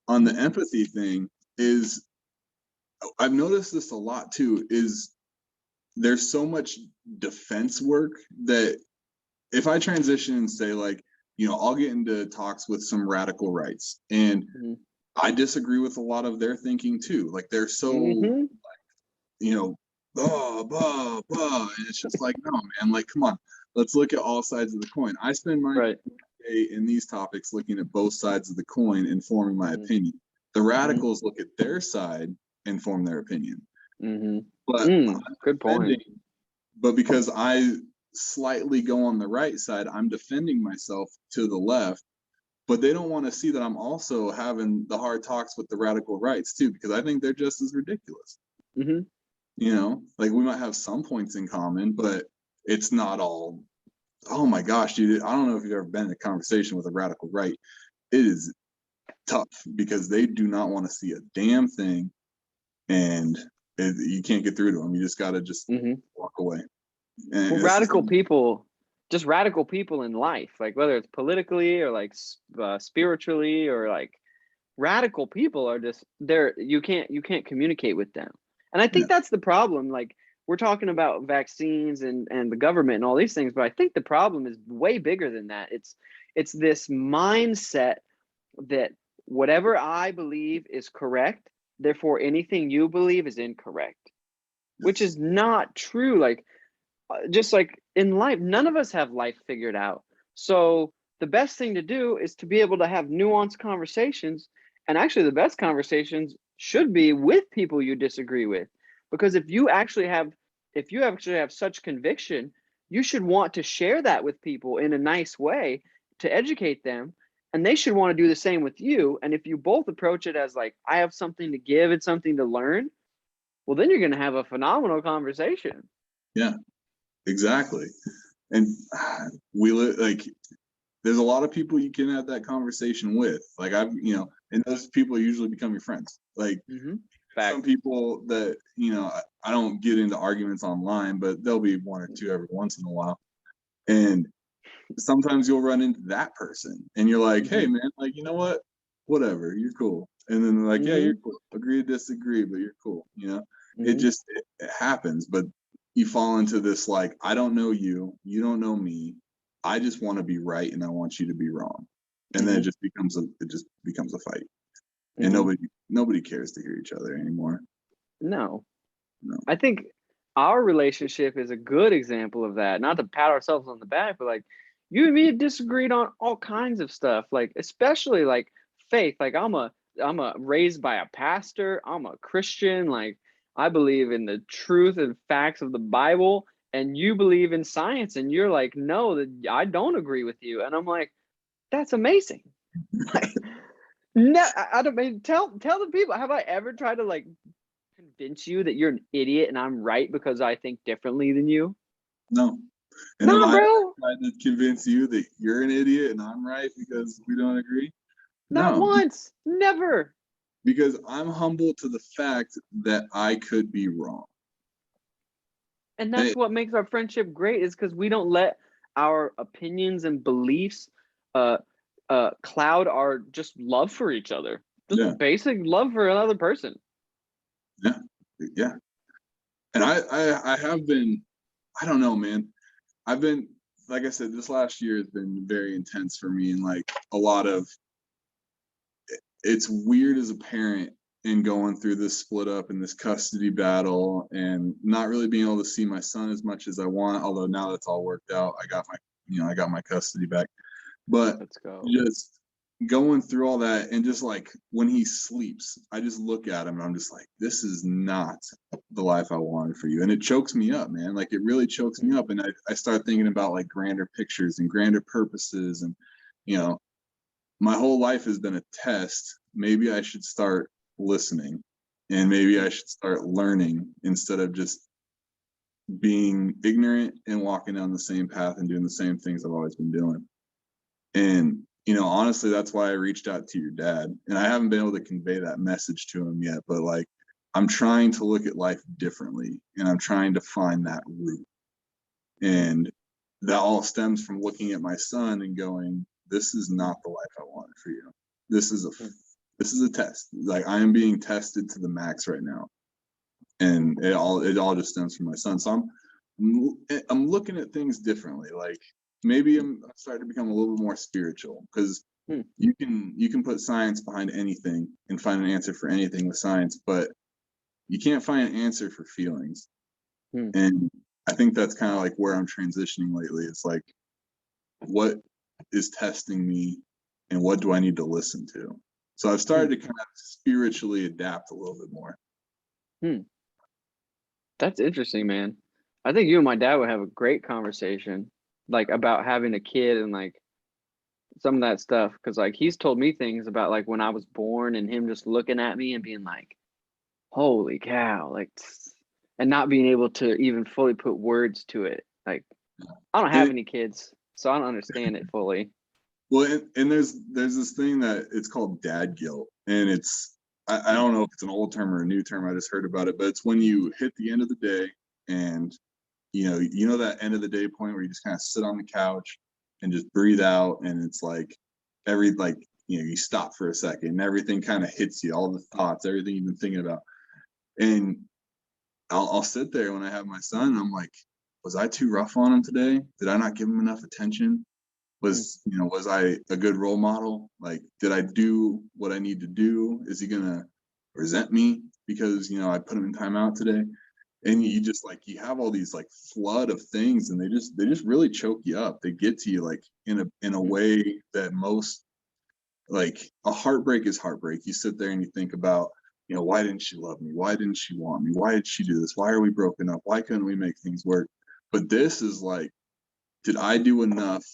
on the empathy thing is I've noticed this a lot too, is there's so much defense work that if I transition and say like, I'll get into talks with some radical rights and Mhm. I disagree with a lot of their thinking too. Like they're so Mhm. blah, blah, blah. And it's just like, no, man, like, come on, let's look at all sides of the coin. I spend my Right. day in these topics looking at both sides of the coin and forming my Mhm. opinion. The radicals look at their side and form their opinion. Mhm. But Good point. but because I slightly go on the right side, I'm defending myself to the left. But they don't want to see that I'm also having the hard talks with the radical rights too, because I think they're just as ridiculous. Mhm. Like we might have some points in common, but it's not all, oh my gosh, dude, I don't know if you've ever been in a conversation with a radical right. It is tough because they do not want to see a damn thing, and you can't get through to them. You just got to just walk away. And Well, just radical people in life, like whether it's politically or like spiritually or like radical people are just there. You can't communicate with them, and I think yeah. that's the problem. Like we're talking about vaccines and the government and all these things, but I think the problem is way bigger than that. It's this mindset that whatever I believe is correct, therefore anything you believe is incorrect, which is not true. Like just like in life, none of us have life figured out. So the best thing to do is to be able to have nuanced conversations. And actually, the best conversations should be with people you disagree with. Because if you actually have such conviction, you should want to share that with people in a nice way to educate them. And they should want to do the same with you. And if you both approach it as like, I have something to give and something to learn, well, then you're going to have a phenomenal conversation. Yeah, exactly. And we live like there's a lot of people you can have that conversation with. Like and those people usually become your friends. Like some people that, I don't get into arguments online, but there'll be one or two every once in a while. And sometimes you'll run into that person and you're like, hey man, like, you know what? Whatever, you're cool. And then they're like, yeah, you're cool. Agree to disagree, but you're cool. It happens. But you fall into this like, I don't know you, you don't know me. I just want to be right and I want you to be wrong. And then it just becomes a fight. And nobody cares to hear each other anymore. No. I think our relationship is a good example of that. Not to pat ourselves on the back, but like you and me have disagreed on all kinds of stuff, like especially like faith. Like I'm a raised by a pastor. I'm a Christian. Like I believe in the truth and facts of the Bible, and you believe in science, and you're like, no, that I don't agree with you. And I'm like, that's amazing. No, I don't mean tell the people. Have I ever tried to like convince you that you're an idiot and I'm right because I think differently than you? No. And Nah, am I bro. trying to convince you that you're an idiot and I'm right because we don't agree? Not No, once. Never. because I'm humble to the fact that I could be wrong. And And that's what makes our friendship great, is because we don't let our opinions and beliefs cloud our just love for each other. Just basic love for another person. yeah. And I have been, I don't know, man. I've been, like I said, this last year has been very intense for me, and like a lot of, it's weird as a parent and going through this split up and this custody battle and not really being able to see my son as much as I want. Although now that's all worked out, I got my custody back. But Let's go. just going through all that, and just like when he sleeps, I just look at him and I'm just like, this is not the life I wanted for you. And it chokes me up, man. Like it really chokes me up. And I start thinking about like grander pictures and grander purposes. And, my whole life has been a test. Maybe I should start listening, and maybe I should start learning instead of just being ignorant and walking down the same path and doing the same things I've always been doing. And, honestly, that's why I reached out to your dad. And I haven't been able to convey that message to him yet, but like, I'm trying to look at life differently, and I'm trying to find that root. And that all stems from looking at my son and going, this is not the life I wanted for you. This is a test. Like I am being tested to the max right now. And it all just stems from my son. So I'm looking at things differently. Like maybe I'm starting to become a little bit more spiritual, because you can put science behind anything and find an answer for anything with science, but you can't find an answer for feelings. And I think that's kind of like where I'm transitioning lately. It's like, what is testing me and what do I need to listen to? So I've started to kind of spiritually adapt a little bit more. That's interesting, man. I think you and my dad would have a great conversation, like about having a kid and like some of that stuff. Cause like he's told me things about like when I was born and him just looking at me and being like, holy cow, like, and not being able to even fully put words to it. Like, I don't have any kids, so I don't understand it fully. Well, and there's this thing that it's called dad guilt, and it's I don't know if it's an old term or a new term. I just heard about it, but it's when you hit the end of the day, and that end of the day point where you just kind of sit on the couch and just breathe out, and it's like you stop for a second, and everything kind of hits you, all the thoughts, everything you've been thinking about, and I'll sit there when I have my son, and I'm like, was I too rough on him today? Did I not give him enough attention? Was I a good role model? Like, did I do what I need to do? Is he gonna resent me because I put him in timeout today? and you just like, you have all these like flood of things, and they just really choke you up. They get to you like in a way that most, like, a heartbreak is heartbreak. You sit there and you think about, why didn't she love me? Why didn't she want me? Why did she do this? Why are we broken up? Why couldn't we make things work? But this is like, did I do enough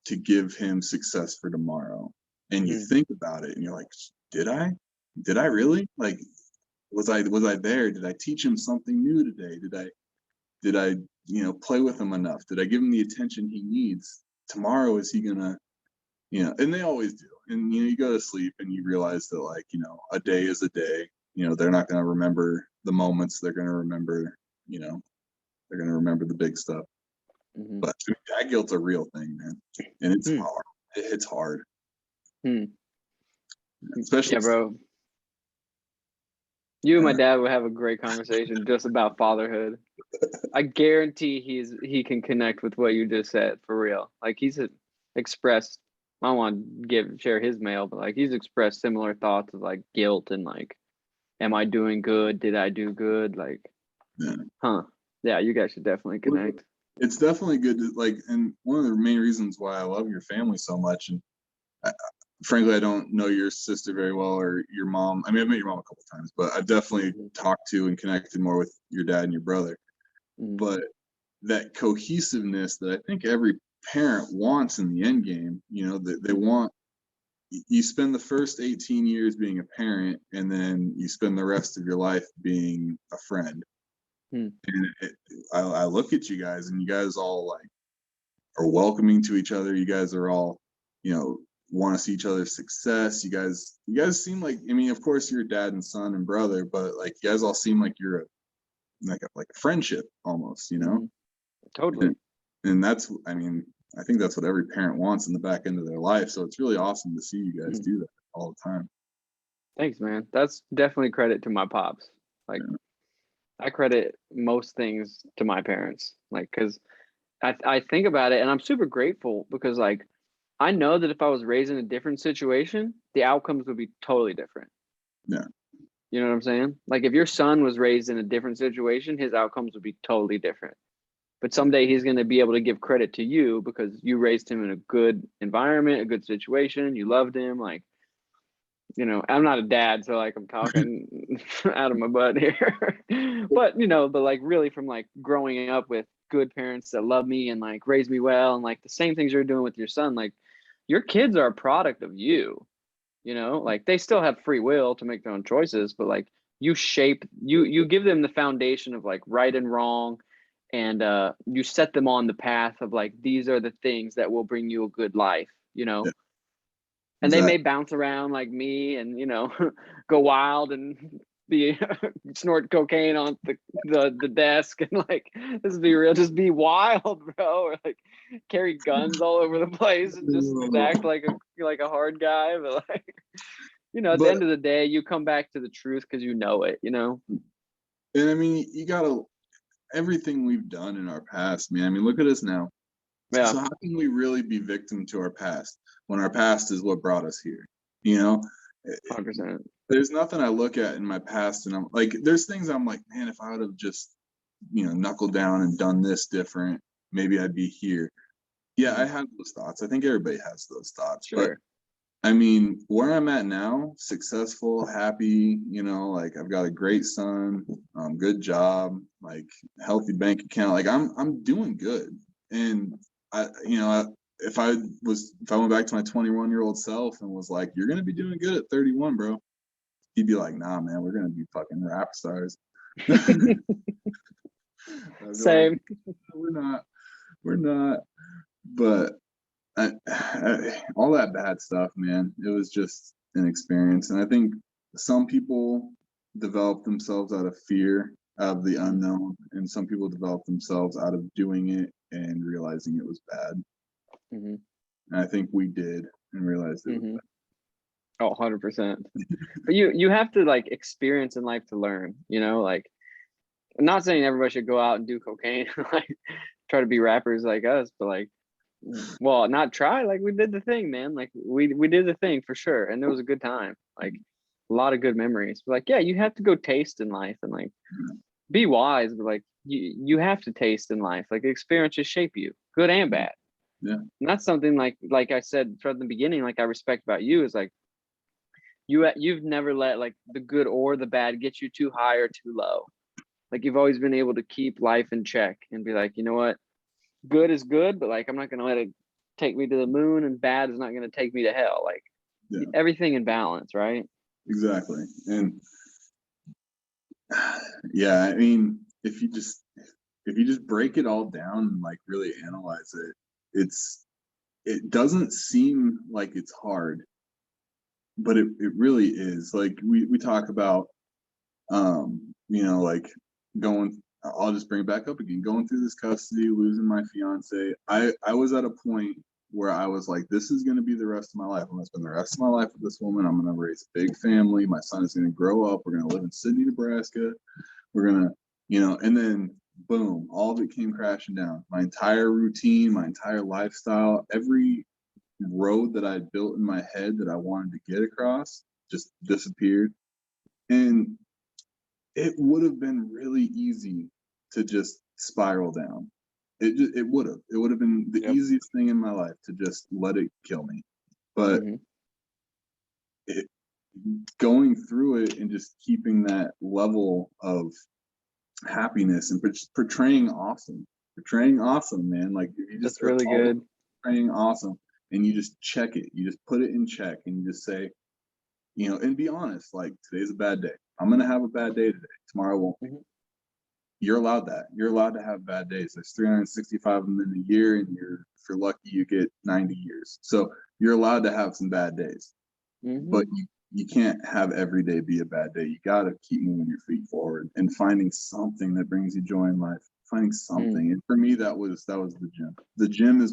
to give him success for tomorrow? And you think about it and you're like, did I? Did I really? Like, was I there? Did I teach him something new today? Did I play with him enough? Did I give him the attention he needs? Tomorrow, is he gonna, and they always do. And you go to sleep and you realize that, like, a day is a day. They're not gonna remember the moments. They're gonna remember, the big stuff. But that guilt's a real thing, man. And it's hard. It's hard. Especially, yeah, bro. You and my dad would have a great conversation just about fatherhood. I guarantee he can connect with what you just said, for real. Like, he's expressed, I don't want to share his mail, but like, he's expressed similar thoughts of like guilt and like, am I doing good? Did I do good? Like, yeah, you guys should definitely connect. It's definitely good to, like, and one of the main reasons why I love your family so much, and frankly, I don't know your sister very well, or your mom. I mean, I've met your mom a couple of times, but I've definitely talked to and connected more with your dad and your brother. But that cohesiveness that I think every parent wants in the end game, that they want, you spend the first 18 years being a parent, and then you spend the rest of your life being a friend. And I look at you guys, and you guys all like are welcoming to each other. You guys are all, want to see each other's success. You guys seem like, I mean, of course you're dad and son and brother, but like, you guys all seem like you're like a friendship almost, Totally. And that's, I mean, I think that's what every parent wants in the back end of their life. So it's really awesome to see you guys do that all the time. Thanks, man. That's definitely credit to my pops. Like, I credit most things to my parents, like, because I think about it and I'm super grateful, because like, I know that if I was raised in a different situation, the outcomes would be totally different. Yeah. You know what I'm saying? Like, if your son was raised in a different situation, his outcomes would be totally different. But someday he's going to be able to give credit to you because you raised him in a good environment, a good situation. You loved him. Like, I'm not a dad, so like, I'm talking out of my butt here. But, but like, really, from like growing up with good parents that love me and like raise me well, and like the same things you're doing with your son, like, your kids are a product of you. Like, they still have free will to make their own choices, but like, you give them the foundation of like right and wrong, and you set them on the path of like, these are the things that will bring you a good life. Yeah, and they may bounce around like me and go wild and be snort cocaine on the desk, and like, this is be real, just be wild, bro, or like carry guns all over the place and just act like a hard guy. But like, at the end of the day, you come back to the truth because you know it. And I mean, you gotta, everything we've done in our past, man. I mean, look at us now. Yeah. So how can we really be victim to our past when our past is what brought us here? 100%. There's nothing I look at in my past and I'm like, there's things I'm like, man, if I would have just, knuckled down and done this different, maybe I'd be here. Yeah, I have those thoughts. I think everybody has those thoughts. Sure. But I mean, where I'm at now, successful, happy, like, I've got a great son, good job, like, healthy bank account. Like, I'm doing good. And if I went back to my 21-year-old self and was like, you're going to be doing good at 31, bro, he'd be like, nah, man, we're going to be fucking rap stars. Same. Like, we're not. But all that bad stuff, man, it was just an experience. And I think some people develop themselves out of fear of the unknown, and some people develop themselves out of doing it and realizing it was bad. And I think we did, and realized it was bad. Oh, 100%. But you have to like experience in life to learn, like, I'm not saying everybody should go out and do cocaine, like try to be rappers like us, but like, well, not try, like, we did the thing, man. Like, we did the thing for sure, and it was a good time, like a lot of good memories. But like, yeah, you have to go taste in life and like be wise, but like you have to taste in life. Like experiences shape you, good and bad. Yeah. And that's something like I said from the beginning, like I respect about you is like you've never let like the good or the bad get you too high or too low. Like you've always been able to keep life in check and be like, you know what, good is good, but like I'm not gonna let it take me to the moon, and bad is not gonna take me to hell. Like Yeah, everything in balance, right? exactly. And yeah, I mean, if you just break it all down and like really analyze it, it doesn't seem like it's hard, but it really is. Like we talk about like going, I'll just bring it back up again, going through this custody, losing my fiance. I was at a point where I was like, this is going to be the rest of my life. I'm going to spend the rest of my life with this woman. I'm going to raise a big family. My son is going to grow up. We're going to live in Sydney, Nebraska. We're going to, and then boom, all of it came crashing down. My entire routine, my entire lifestyle, every road that I built in my head that I wanted to get across just disappeared. And it would have been really easy to just spiral down. It would have been the Yep. easiest thing in my life to just let it kill me. But it, going through it and just keeping that level of happiness and portraying awesome, man. Like if you just That's really good. portraying awesome, and you just check it, you just put it in check, and you just say, and be honest. Like today's a bad day. I'm gonna have a bad day today. Tomorrow won't be. You're allowed that. You're allowed to have bad days. There's 365 of them in a year, and if you're lucky, you get 90 years. So you're allowed to have some bad days, but you can't have every day be a bad day. You got to keep moving your feet forward and finding something that brings you joy in life. Finding something, and for me, that was the gym. The gym is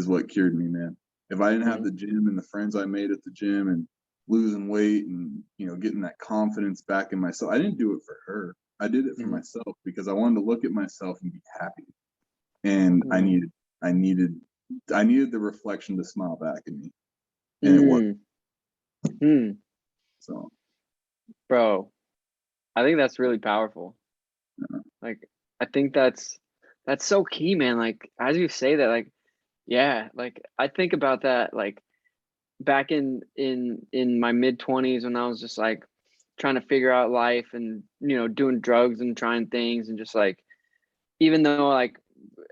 what cured me, man. If I didn't have the gym and the friends I made at the gym and losing weight and getting that confidence back in myself, I didn't do it for her. I did it for myself because I wanted to look at myself and be happy. And I needed the reflection to smile back at me. And it was. So, bro, I think that's really powerful. Like I think that's so key, man. Like as you say that, like yeah, like I think about that like back in my mid-20s when I was just like trying to figure out life and doing drugs and trying things, and just like even though like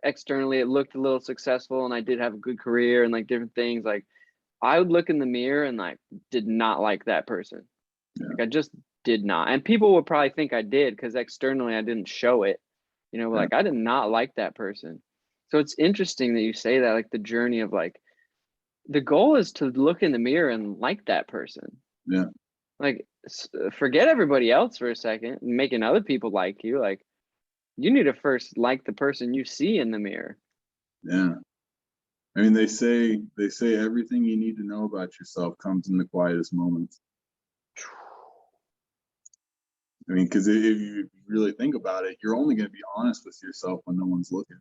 externally it looked a little successful and I did have a good career and like different things, like I would look in the mirror and like did not like that person. Like I just did not. And people would probably think I did because externally I didn't show it, but like I did not like that person. So it's interesting that you say that, like the journey of like the goal is to look in the mirror and like that person. Yeah. Like forget everybody else for a second and making other people like you. Like you need to first like the person you see in the mirror. Yeah. I mean, they say everything you need to know about yourself comes in the quietest moments. I mean, because if you really think about it, you're only going to be honest with yourself when no one's looking.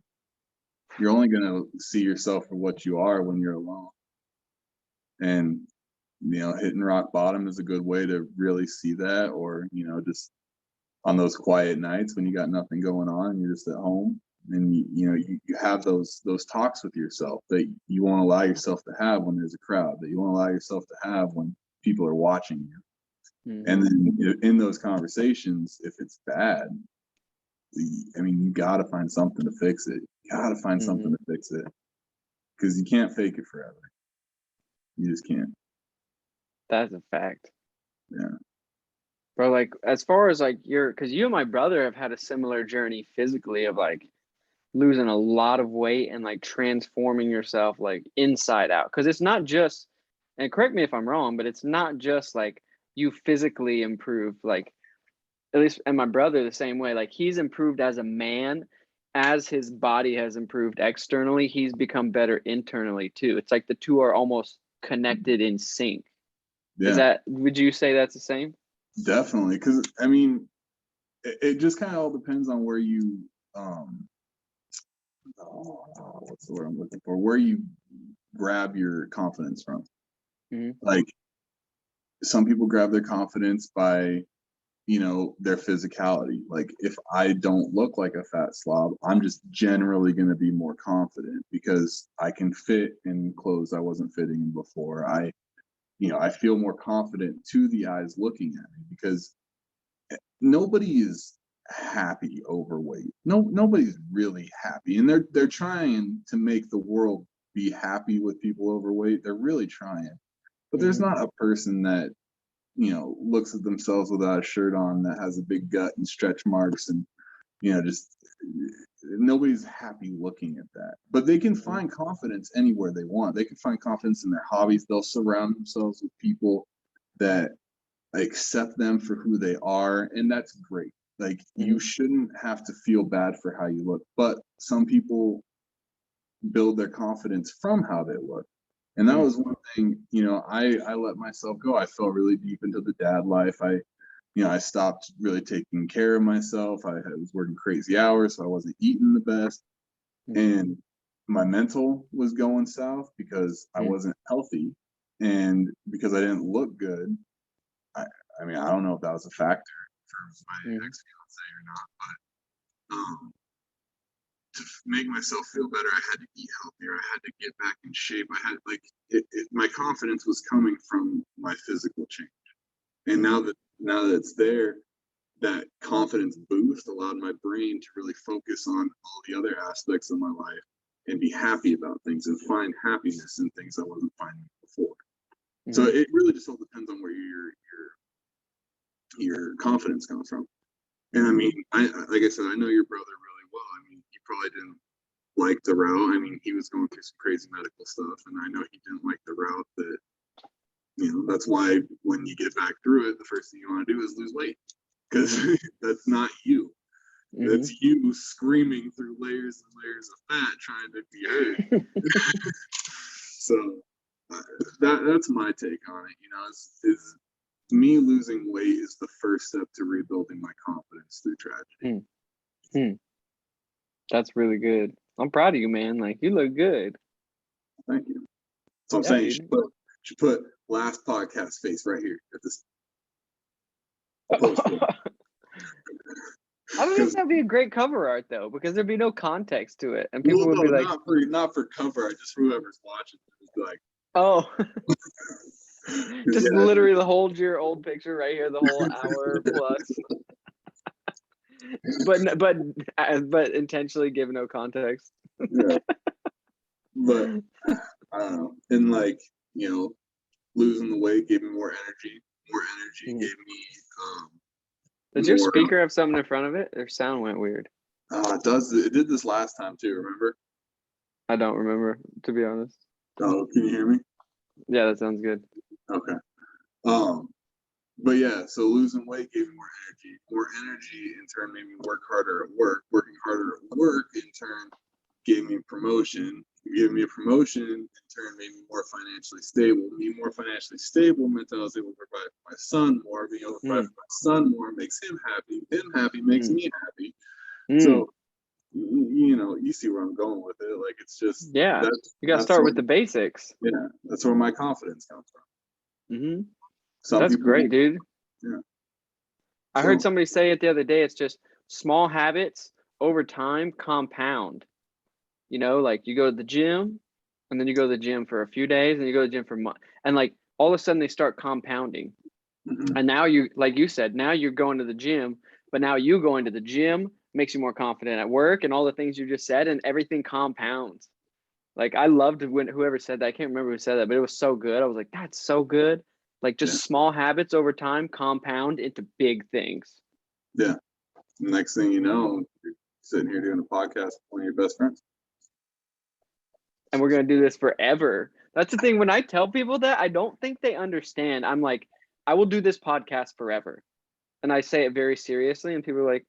You're only going to see yourself for what you are when you're alone. And, hitting rock bottom is a good way to really see that, or, just on those quiet nights when you got nothing going on and you're just at home, and you have those talks with yourself that you won't allow yourself to have when there's a crowd, that you won't allow yourself to have when people are watching you. And then in those conversations, if it's bad, I mean, you got to find something to fix it. You got to find something to fix it, because you can't fake it forever. You just can't. That's a fact. Yeah. Bro, like as far as like because you and my brother have had a similar journey physically of like losing a lot of weight and like transforming yourself like inside out. Because it's not just, and correct me if I'm wrong, but it's not just like you physically improved, like at least, and my brother the same way. Like he's improved as a man, as his body has improved externally, he's become better internally too. It's like the two are almost connected in sync. Yeah. Would you say that's the same? Definitely. Because I mean, it just kind of all depends on where you what's the word I'm looking for? Where you grab your confidence from. Like some people grab their confidence by their physicality. Like if I don't look like a fat slob, I'm just generally going to be more confident because I can fit in clothes I wasn't fitting in before. I feel more confident to the eyes looking at me because nobody is happy overweight. Nobody's really happy, and they're trying to make the world be happy with people overweight. They're really trying, but there's not a person that looks at themselves without a shirt on that has a big gut and stretch marks and just nobody's happy looking at that. But they can find confidence anywhere they want. They can find confidence in their hobbies. They'll surround themselves with people that accept them for who they are, and that's great. Like you shouldn't have to feel bad for how you look, but some people build their confidence from how they look. And that was one thing, I let myself go. I fell really deep into the dad life. I stopped really taking care of myself. I was working crazy hours, so I wasn't eating the best. And my mental was going south because I wasn't healthy and because I didn't look good. I mean, I don't know if that was a factor for my ex-fiance or not, but to make myself feel better, I had to eat healthier. I had to get back in shape. I had my confidence was coming from my physical change. And now that it's there, that confidence boost allowed my brain to really focus on all the other aspects of my life and be happy about things and find happiness in things I wasn't finding before. So it really just all depends on where your confidence comes from. And I mean, like I said, I know your brother really well. I mean, he probably didn't like the route. I mean, he was going through some crazy medical stuff, and I know he didn't like the route. That that's why when you get back through it, the first thing you want to do is lose weight, because that's not you. That's you screaming through layers and layers of fat trying to be heard. So that's my take on it. Is me losing weight is the first step to rebuilding my confidence through tragedy. That's really good. I'm proud of you, man. Like you look good. Thank you. So I'm saying you should put last podcast face right here at this. I don't think that'd be a great cover art though, because there'd be no context to it, and people would be like, not for cover art, just for whoever's watching. Just be like, oh. Just literally hold your old picture right here the whole hour plus. but intentionally give no context. Yeah. But I don't know. And losing the weight gave me more energy. More energy gave me Does your speaker have something in front of it? Their sound went weird. It does. It did this last time too, remember? I don't remember, to be honest. Oh, can you hear me? Yeah, that sounds good. Okay. But yeah, so losing weight gave me more energy. More energy in turn made me work harder at work. Working harder at work in turn gave me a promotion. Gave me a promotion in turn made me more financially stable. Me more financially stable meant I was able to provide for my son more. Being able to provide for my son more makes him happy. Him happy makes me happy. So you see where I'm going with it. Like it's just you gotta start with the basics. Yeah, that's where my confidence comes from. That's great, dude. Yeah. I heard somebody say it the other day. It's just small habits over time compound. Like you go to the gym, and then you go to the gym for a few days, and you go to the gym for months, and like all of a sudden they start compounding. And now like you said, now you're going to the gym, but now you going to the gym makes you more confident at work and all the things you just said, and everything compounds. Like I loved when whoever said that. I can't remember who said that, but it was so good. I was like, that's so good. Like just small habits over time compound into big things. Yeah. Next thing you know, you're sitting here doing a podcast with one of your best friends. And we're going to do this forever. That's the thing. When I tell people that, I don't think they understand. I'm like, I will do this podcast forever. And I say it very seriously. And people are like,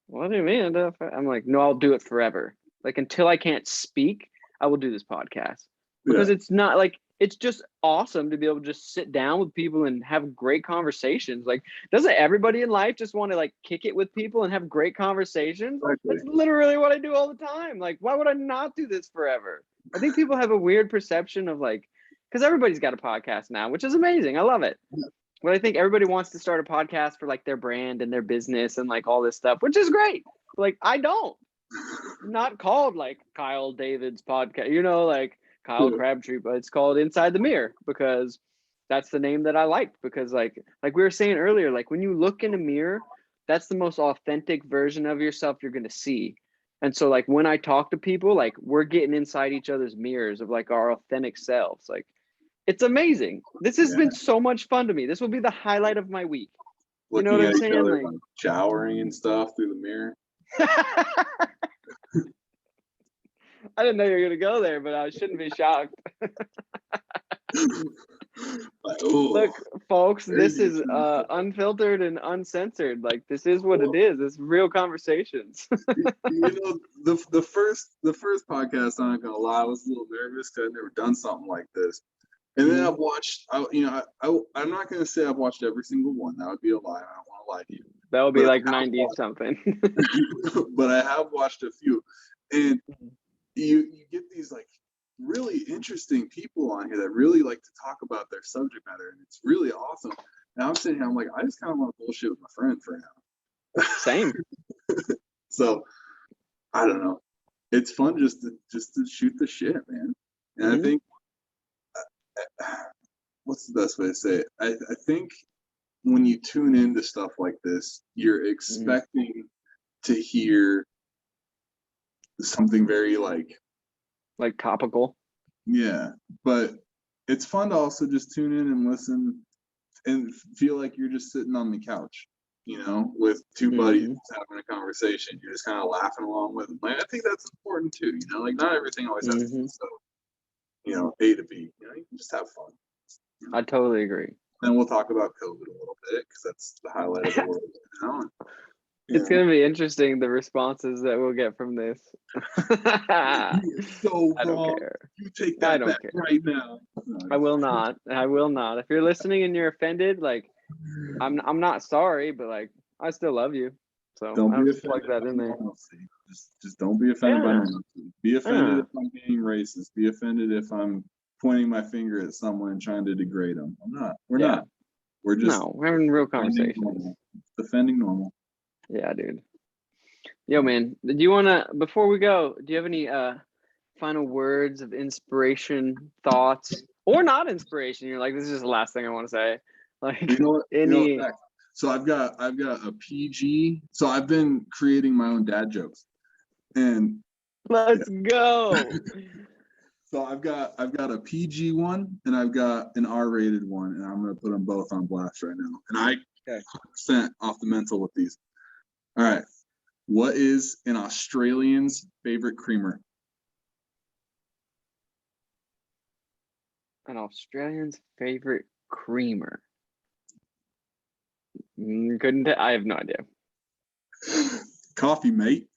what do you mean? I'm like, no, I'll do it forever. Like until I can't speak, I will do this podcast. Because it's not like, it's just awesome to be able to just sit down with people and have great conversations. Like, doesn't everybody in life just want to like kick it with people and have great conversations? Exactly. That's literally what I do all the time. Like, why would I not do this forever? I think people have a weird perception of like, because everybody's got a podcast now, which is amazing. I love it. Well, I think everybody wants to start a podcast for like their brand and their business and like all this stuff, which is great. Like I don't. Not called like Kyle David's podcast, like Kyle Yeah. Crabtree, but it's called Inside the Mirror because that's the name that I liked. Because like we were saying earlier, like when you look in a mirror, that's the most authentic version of yourself you're gonna see. And so like when I talk to people, like we're getting inside each other's mirrors of like our authentic selves. Like it's amazing. This has Yeah. been so much fun to me. This will be the highlight of my week. You know Looking what at I'm each saying? other, Like like showering and stuff through the mirror. I didn't know you were gonna go there, but I shouldn't be shocked. Like, oh, Look, folks, this crazy. is unfiltered and uncensored. Like this is what it is. It's real conversations. The first podcast, I'm not gonna lie, I was a little nervous because I've never done something like this. And then I've watched, I'm not gonna say I've watched every single one. That would be a lie. I don't want to lie to you. That would be But like 90 something. But I have watched a few, and you get these like really interesting people on here that really like to talk about their subject matter, and it's really awesome. And I'm sitting here, I'm like, I just kind of want to bullshit with my friend for now. Same. So I don't know. It's fun just to shoot the shit, man. And I think what's the best way to say it? I think when you tune into stuff like this, you're expecting to hear something very like topical. Yeah, but it's fun to also just tune in and listen and feel like you're just sitting on the couch, with two buddies having a conversation. You're just kind of laughing along with them. Like, I think that's important too, like not everything always has to be so, A to B. You can just have fun. I totally agree. And we'll talk about COVID a little bit because that's the highlight of the world now. It's going to be interesting, the responses that we'll get from this. You're so I don't wrong. care. You take that back right now. I will not. I will not. If you're listening and you're offended, like, I'm not sorry, but like, I still love you. So I'll just plug that in there. Just don't be offended by normalcy. Be offended if I'm being racist. Be offended if I'm pointing my finger at someone and trying to degrade them. I'm not. We're not. We're just we're having real conversations. Defending normal. Yeah, dude. Yo, man, do you want to, before we go, do you have any final words of inspiration, thoughts, or not inspiration? You're like, this is just the last thing I want to say. Like, so I've got a PG. So I've been creating my own dad jokes, and let's go. So I've got a PG one and I've got an R-rated one, and I'm gonna put them both on blast right now. And I 100% off the mental with these. All right. What is an Australian's favorite creamer? An Australian's favorite creamer. I have no idea. Coffee, mate.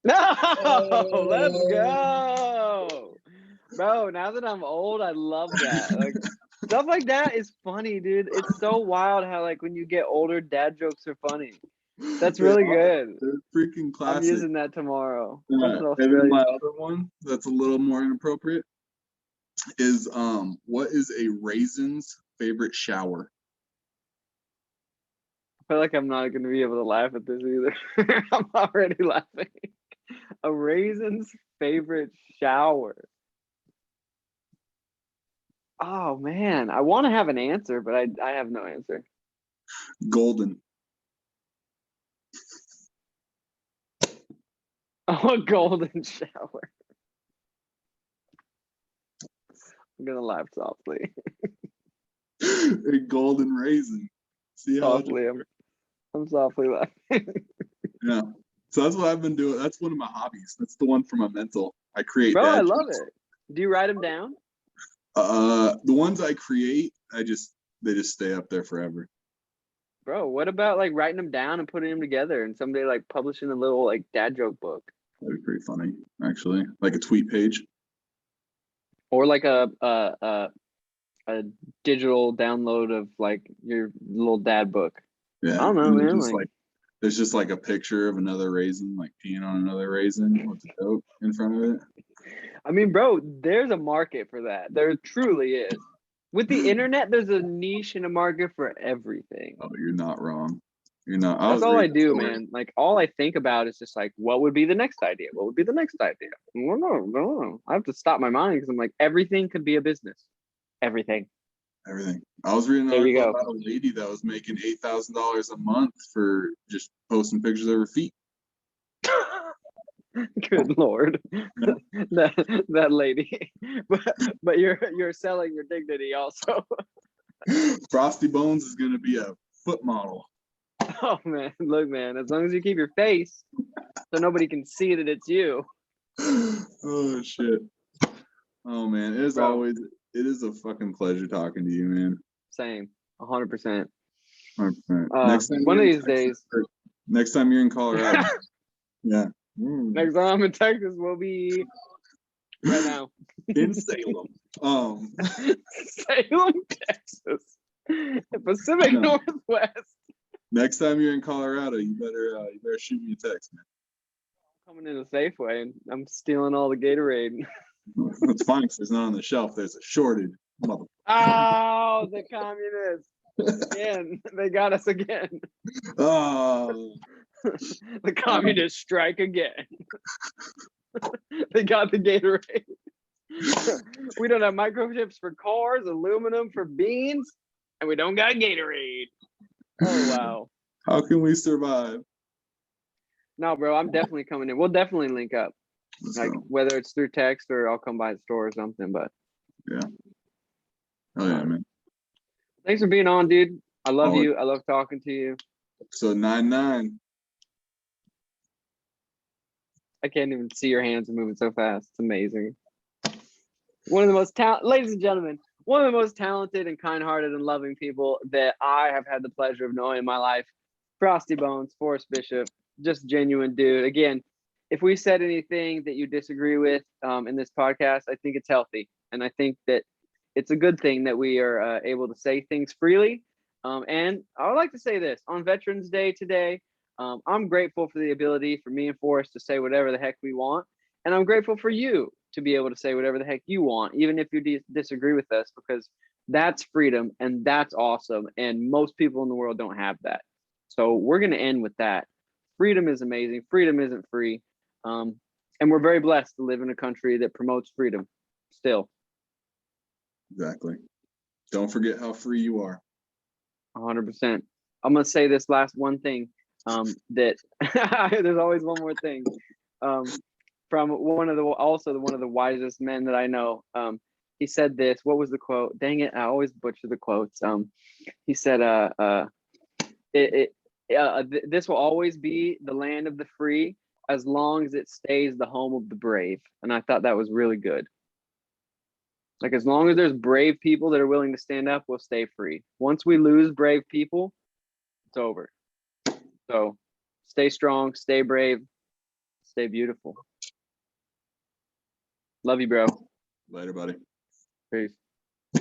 No, let's go. Bro, now that I'm old, I love that. Like stuff like that is funny, dude. It's so wild how like when you get older, dad jokes are funny. That's really good. They're freaking classic. I'm using that tomorrow. Yeah. And then my other one that's a little more inappropriate is what is a raisin's favorite shower? I feel like I'm not going to be able to laugh at this either. I'm already laughing. A raisin's favorite shower. Oh man, I want to have an answer, but I have no answer. Golden. Oh, a golden shower. I'm gonna laugh softly. A golden raisin. See how softly, I'm softly laughing. Yeah. So that's what I've been doing. That's one of my hobbies. That's the one for my mental. I create. Bro, I love it. Do you write them down? The ones I create, they just stay up there forever. Bro, what about like writing them down and putting them together and someday like publishing a little like dad joke book? That'd be pretty funny, actually. Like a tweet page. Or like a digital download of like your little dad book. Yeah. I don't know, man. Like there's just like a picture of another raisin, like peeing on another raisin with a joke in front of it. I mean, bro, there's a market for that. There truly is. With the internet, there's a niche and a market for everything. Oh, you're not wrong. You're not. I That's was all I reading a do, story. man. Like all I think about is just like, what would be the next idea? What would be the next idea? I don't know. I have to stop my mind because I'm like, everything could be a business. Everything. Everything. I was reading an There you article go. about a lady that was making $8,000 a month for just posting pictures of her feet. Good Lord, that lady. But you're selling your dignity also. Frosty Bones is gonna be a foot model. Oh man, look, man. As long as you keep your face, so nobody can see that it's you. Oh shit. Oh man, Bro. it is a fucking pleasure talking to you, man. Same, 100%. 100%. One of these days. Next time you're in Colorado. Yeah. Next time I'm in Texas, we'll be right now in Salem. Salem, Texas, Pacific Northwest. Next time you're in Colorado, you better shoot me a text, man. I'm coming in a Safeway and I'm stealing all the Gatorade. It's fine because it's not on the shelf. There's a shortage. Oh, the communists. Again, they got us again. Oh. The communists strike again. They got the Gatorade. We don't have microchips for cars, aluminum for beans, and we don't got Gatorade. Oh, wow. How can we survive? No, bro, I'm definitely coming in. We'll definitely link up. Like whether it's through text or I'll come by the store or something, but yeah. Oh yeah, man. Thanks for being on, dude. I love you. I love talking to you. So 9-9. I can't even see your hands moving so fast. It's amazing. One of the most ladies and gentlemen, one of the most talented and kind-hearted and loving people that I have had the pleasure of knowing in my life. Frosty Bones, Forrest Bischof, just genuine dude. Again, if we said anything that you disagree with in this podcast, I think it's healthy. And I think that it's a good thing that we are able to say things freely. And I would like to say this on Veterans Day today. I'm grateful for the ability for me and Forrest to say whatever the heck we want. And I'm grateful for you to be able to say whatever the heck you want, even if you disagree with us, because that's freedom and that's awesome. And most people in the world don't have that. So we're going to end with that. Freedom is amazing. Freedom isn't free. And we're very blessed to live in a country that promotes freedom still. Exactly. Don't forget how free you are. 100%. I'm going to say this last one thing that there's always one more thing from one of the wisest men that I know. He said this. What was the quote? Dang it. I always butcher the quotes. He said, this will always be the land of the free as long as it stays the home of the brave. And I thought that was really good. Like, as long as there's brave people that are willing to stand up, we'll stay free. Once we lose brave people, it's over. So stay strong, stay brave, stay beautiful. Love you, bro. Later, buddy. Peace.